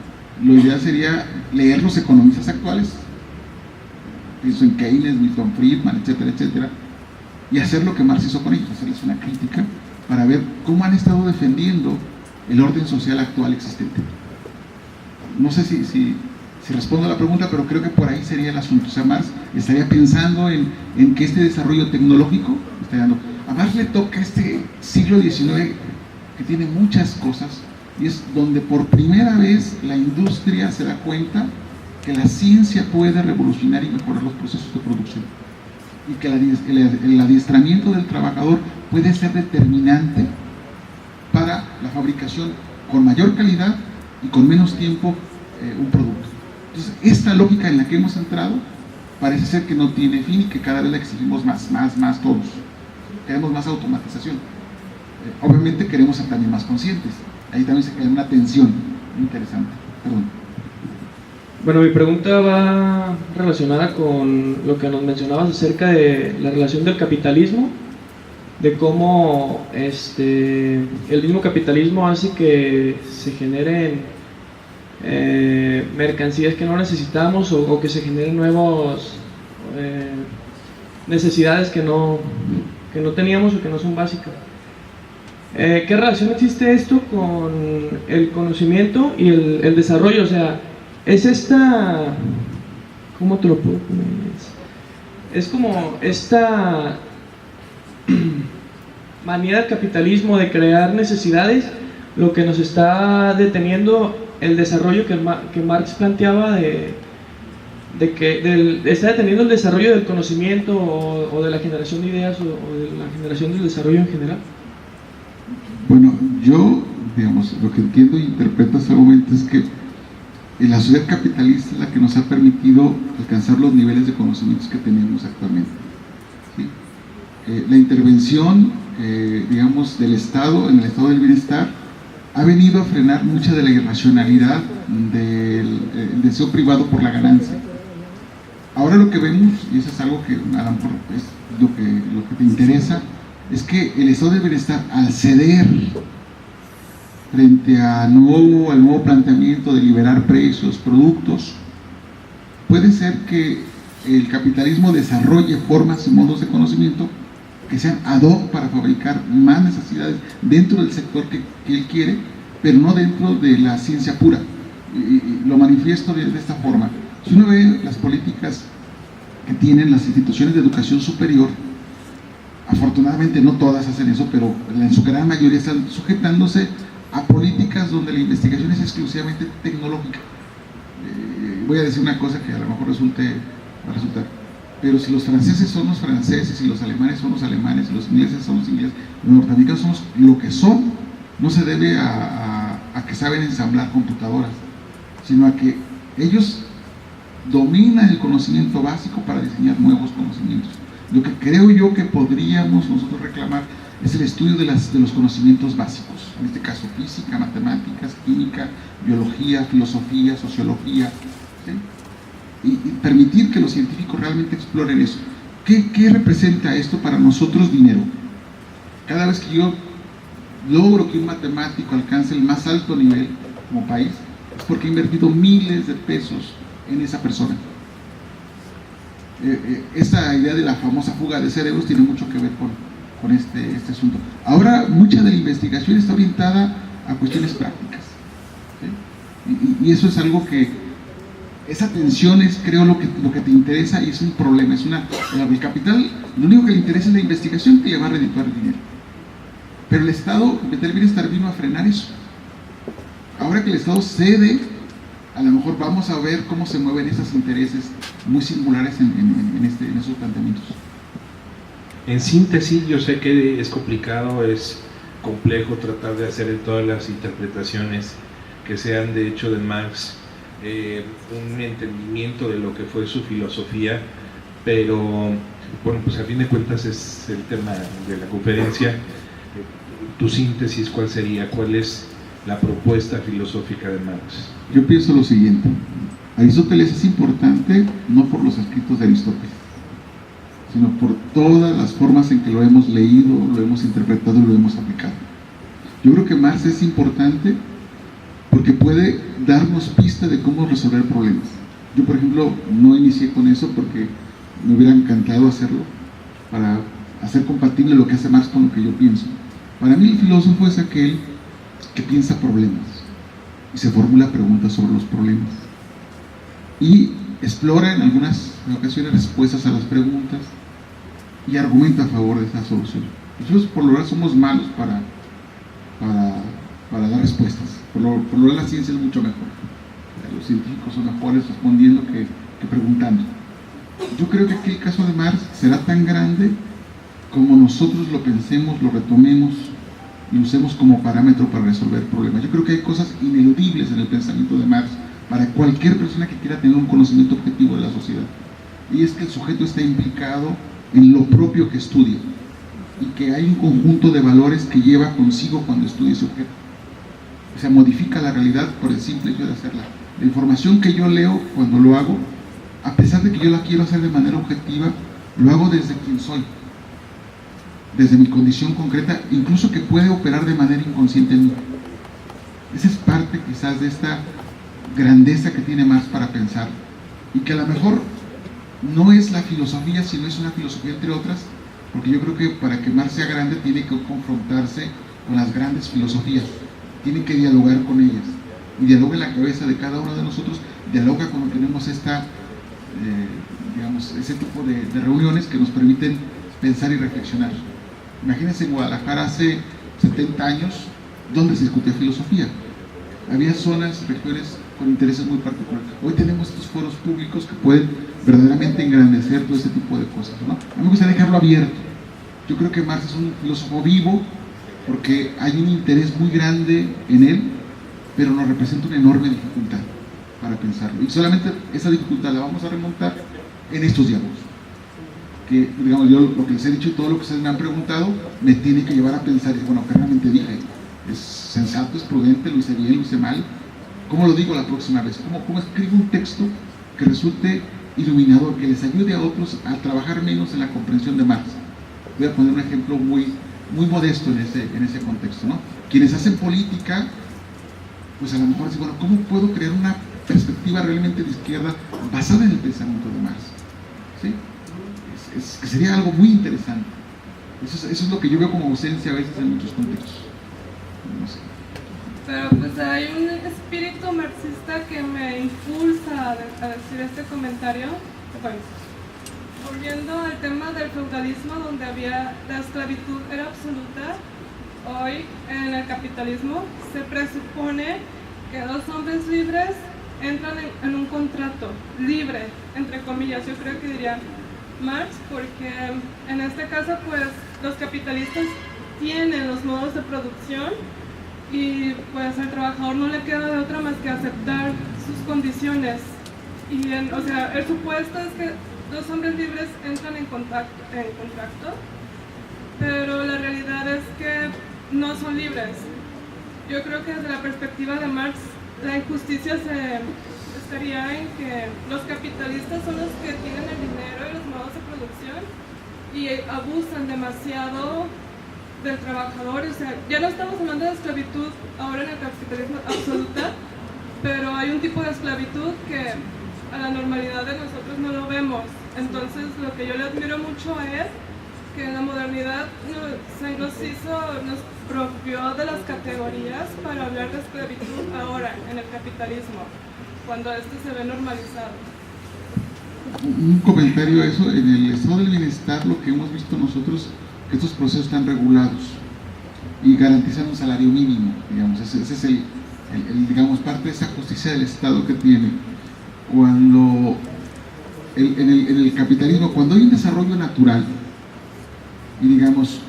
Lo ideal sería leer los economistas actuales, pienso en Keynes, Milton Friedman, etcétera, etcétera, y hacer lo que Marx hizo con ellos, hacerles una crítica para ver cómo han estado defendiendo el orden social actual existente. No sé si respondo a la pregunta, pero creo que por ahí sería el asunto. O sea, Marx estaría pensando en que este desarrollo tecnológico está dando. A Marx le toca este siglo XIX que tiene muchas cosas, y es donde por primera vez la industria se da cuenta que la ciencia puede revolucionar y mejorar los procesos de producción, y que el adiestramiento del trabajador puede ser determinante para la fabricación con mayor calidad y con menos tiempo un producto. Entonces, esta lógica en la que hemos entrado parece ser que no tiene fin y que cada vez la exigimos más todos. Queremos más automatización. Obviamente queremos ser también más conscientes. Ahí también se crea una tensión interesante. Perdón. Bueno, mi pregunta va relacionada con lo que nos mencionabas acerca de la relación del capitalismo, de cómo el mismo capitalismo hace que se generen mercancías que no necesitamos o que se generen nuevas necesidades que no teníamos o que no son básicas. ¿Qué relación existe esto con el conocimiento y el desarrollo? O sea, es esta, ¿cómo te lo puedo poner? Es como esta manía del capitalismo de crear necesidades lo que nos está deteniendo el desarrollo que Marx planteaba de que está deteniendo el desarrollo del conocimiento o de la generación de ideas o de la generación del desarrollo en general. Bueno, yo, digamos, lo que entiendo e interpreto hasta el momento es que la sociedad capitalista es la que nos ha permitido alcanzar los niveles de conocimientos que tenemos actualmente, ¿sí? La intervención, digamos, del Estado, en el estado del bienestar, ha venido a frenar mucha de la irracionalidad del deseo privado por la ganancia. Ahora lo que vemos, y eso es algo que a lo mejor es lo que te interesa, es que el estado del bienestar, al ceder frente al nuevo planteamiento de liberar precios, productos, puede ser que el capitalismo desarrolle formas y modos de conocimiento que sean ad hoc para fabricar más necesidades dentro del sector que él quiere, pero no dentro de la ciencia pura. Y lo manifiesto de esta forma. Si uno ve las políticas que tienen las instituciones de educación superior, afortunadamente no todas hacen eso, pero en su gran mayoría están sujetándose a políticas donde la investigación es exclusivamente tecnológica. Voy a decir una cosa que a lo mejor va a resultar, pero si los franceses son los franceses, y los alemanes son los alemanes, y los ingleses son los ingleses, los norteamericanos somos lo que son, no se debe a que saben ensamblar computadoras, sino a que ellos dominan el conocimiento básico para diseñar nuevos conocimientos. Lo que creo yo que podríamos nosotros reclamar es el estudio de los conocimientos básicos, en este caso física, matemáticas, química, biología, filosofía, sociología, ¿sí? Y permitir que los científicos realmente exploren eso. ¿Qué representa esto para nosotros? Dinero. Cada vez que yo logro que un matemático alcance el más alto nivel como país, es porque he invertido miles de pesos en esa persona. Esta idea de la famosa fuga de cerebros tiene mucho que ver con este asunto. Ahora mucha de la investigación está orientada a cuestiones prácticas, ¿sí? Y eso es algo que, esa tensión es, creo, lo que te interesa, y es un problema. El capital, lo único que le interesa es la investigación, que le va a redituar el dinero. Pero el Estado del bienestar vino a frenar eso. Ahora que el Estado cede, a lo mejor vamos a ver cómo se mueven esos intereses muy singulares en esos planteamientos. En síntesis, yo sé que es complicado, es complejo tratar de hacer en todas las interpretaciones que sean de hecho de Marx un entendimiento de lo que fue su filosofía, pero bueno, pues a fin de cuentas es el tema de la conferencia. Tu síntesis, ¿cuál sería? ¿Cuál es la propuesta filosófica de Marx? Yo pienso lo siguiente: Aristóteles es importante no por los escritos de Aristóteles, sino por todas las formas en que lo hemos leído, lo hemos interpretado y lo hemos aplicado. Yo creo que Marx es importante porque puede darnos pista de cómo resolver problemas. Yo, por ejemplo, no inicié con eso porque me hubiera encantado hacerlo, para hacer compatible lo que hace Marx con lo que yo pienso. Para mí el filósofo es aquel que piensa problemas y se formula preguntas sobre los problemas y explora en algunas ocasiones respuestas a las preguntas y argumenta a favor de esa solución. Nosotros por lo general somos malos para dar respuestas. Por lo general la ciencia es mucho mejor, ya lo científicos son mejores respondiendo que preguntando. Yo creo que aquí el caso de Marx será tan grande como nosotros lo pensemos, lo retomemos y usemos como parámetro para resolver problemas. Yo creo que hay cosas ineludibles en el pensamiento de Marx para cualquier persona que quiera tener un conocimiento objetivo de la sociedad. Y es que el sujeto está implicado en lo propio que estudia y que hay un conjunto de valores que lleva consigo cuando estudia ese objeto. O sea, modifica la realidad por el simple hecho de hacerla. La información que yo leo cuando lo hago, a pesar de que yo la quiero hacer de manera objetiva, lo hago desde quien soy, desde mi condición concreta, incluso que puede operar de manera inconsciente en mí. Esa es parte quizás de esta grandeza que tiene Marx para pensar, y que a lo mejor no es la filosofía, sino es una filosofía entre otras, porque yo creo que para que Marx sea grande tiene que confrontarse con las grandes filosofías, tiene que dialogar con ellas, y dialoga en la cabeza de cada uno de nosotros, dialoga cuando tenemos ese tipo de reuniones que nos permiten pensar y reflexionar. Imagínense en Guadalajara hace 70 años, donde se discutía filosofía. Había zonas, regiones con intereses muy particulares. Hoy tenemos estos foros públicos que pueden verdaderamente engrandecer todo ese tipo de cosas, ¿no? A mí me gustaría dejarlo abierto. Yo creo que Marx es un filósofo vivo porque hay un interés muy grande en él, pero nos representa una enorme dificultad para pensarlo. Y solamente esa dificultad la vamos a remontar en estos diálogos. Que, digamos, yo lo que les he dicho y todo lo que ustedes me han preguntado me tiene que llevar a pensar, y bueno, ¿qué realmente dije? ¿Es sensato, es prudente, lo hice bien, lo hice mal? ¿Cómo lo digo la próxima vez? ¿Cómo escribo un texto que resulte iluminador, que les ayude a otros a trabajar menos en la comprensión de Marx? Voy a poner un ejemplo muy modesto en ese contexto, ¿no? Quienes hacen política, pues a lo mejor dicen, bueno, ¿cómo puedo crear una perspectiva realmente de izquierda basada en el pensamiento de Marx? ¿Sí? Que sería algo muy interesante. Eso es lo que yo veo como ausencia a veces en muchos contextos. No sé. Pero pues hay un espíritu marxista que me impulsa a decir este comentario. Bueno, volviendo al tema del feudalismo, donde la esclavitud era absoluta, hoy en el capitalismo se presupone que dos hombres libres entran en un contrato libre, entre comillas, yo creo que diría Marx, porque en este caso pues los capitalistas tienen los modos de producción y pues al trabajador no le queda de otra más que aceptar sus condiciones, y o sea, el supuesto es que dos hombres libres entran en contrato, pero la realidad es que no son libres. Yo creo que desde la perspectiva de Marx la injusticia estaría en que los capitalistas son los que tienen el dinero y los modos de producción y abusan demasiado del trabajador. O sea, ya no estamos hablando de esclavitud ahora en el capitalismo absoluta, pero hay un tipo de esclavitud que a la normalidad de nosotros no lo vemos. Entonces lo que yo le admiro mucho es que en la modernidad nos propió de las categorías para hablar de esclavitud ahora en el capitalismo, cuando esto se ve normalizado. Un comentario a eso. En el estado del bienestar lo que hemos visto nosotros, que estos procesos están regulados y garantizan un salario mínimo, digamos. Ese es digamos, parte de esa justicia del Estado que tiene. Cuando en el capitalismo, cuando hay un desarrollo natural y digamos,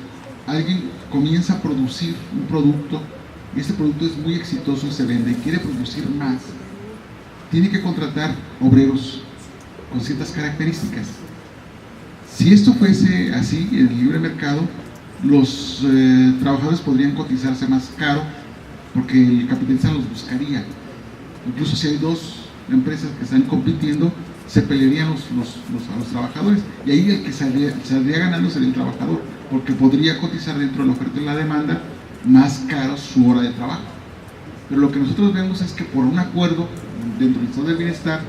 alguien comienza a producir un producto y ese producto es muy exitoso y se vende y quiere producir más, tiene que contratar obreros con ciertas características. Si esto fuese así en el libre mercado, los trabajadores podrían cotizarse más caro porque el capitalista los buscaría. Incluso si hay dos empresas que están compitiendo, se pelearían a los trabajadores, y ahí el que saldría ganando sería el trabajador, porque podría cotizar dentro de la oferta y la demanda más caro su hora de trabajo. Pero lo que nosotros vemos es que por un acuerdo dentro del estado del bienestar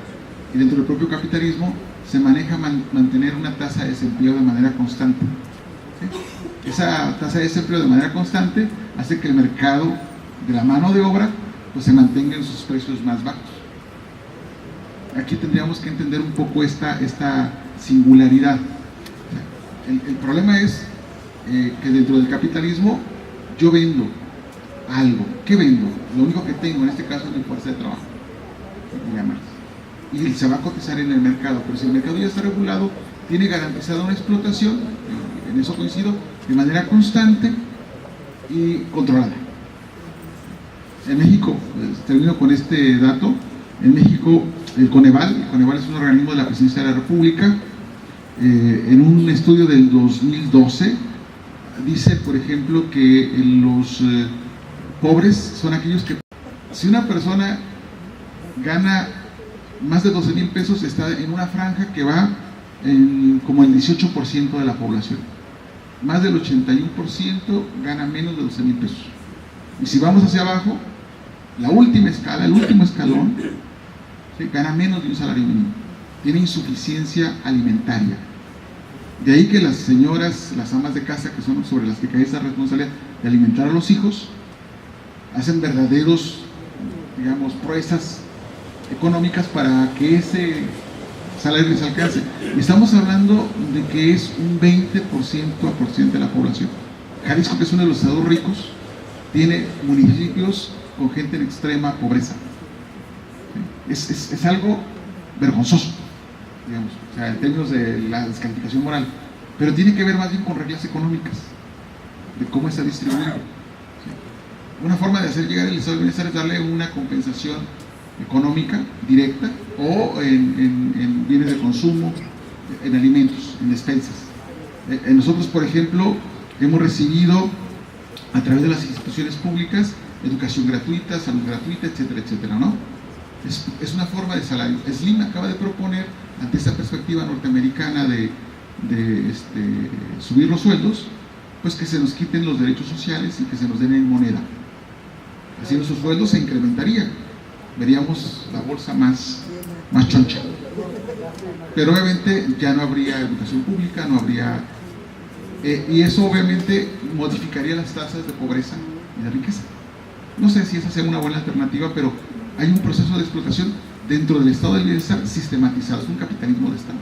y dentro del propio capitalismo se maneja mantener una tasa de desempleo de manera constante. ¿Sí? Esa tasa de desempleo de manera constante hace que el mercado de la mano de obra pues se mantenga en sus precios más bajos. Aquí tendríamos que entender un poco esta singularidad. El problema es que dentro del capitalismo yo vendo algo. ¿Qué vendo? Lo único que tengo en este caso es mi fuerza de trabajo. diría Marx, y se va a cotizar en el mercado, pero si el mercado ya está regulado, tiene garantizada una explotación, en eso coincido, de manera constante y controlada. En México, termino con este dato, en México el Coneval es un organismo de la Presidencia de la República, en un estudio del 2012, dice, por ejemplo, que los pobres son aquellos que, si una persona gana más de 12,000 pesos, está en una franja que va como el 18% de la población. Más del 81% gana menos de 12,000 pesos. Y si vamos hacia abajo, la última escala, el último escalón, ¿sí?, gana menos de un salario mínimo. Tiene insuficiencia alimentaria. De ahí que las señoras, las amas de casa, que son sobre las que cae esa responsabilidad de alimentar a los hijos, hacen verdaderos, digamos, proezas económicas para que ese salario les alcance. Estamos hablando de que es un 20% de la población. Jalisco, que es uno de los estados ricos, tiene municipios con gente en extrema pobreza. Es algo vergonzoso, digamos, o sea, en términos de la descalificación moral, pero tiene que ver más bien con reglas económicas, de cómo está distribuido. ¿Sí? Una forma de hacer llegar el estado de bienestar es darle una compensación económica directa o en bienes de consumo, en alimentos, en despensas. Nosotros, por ejemplo, hemos recibido a través de las instituciones públicas educación gratuita, salud gratuita, etcétera, etcétera, ¿no? Es una forma de salario. Slim acaba de proponer, ante esta perspectiva norteamericana de subir los sueldos, pues que se nos quiten los derechos sociales y que se nos den en moneda. Así nuestros sueldos se incrementarían, veríamos la bolsa más choncha. Pero obviamente ya no habría educación pública, no habría... y eso obviamente modificaría las tasas de pobreza y de riqueza. No sé si esa sea una buena alternativa, pero hay un proceso de explotación dentro del estado del bienestar sistematizado, es un capitalismo de estado.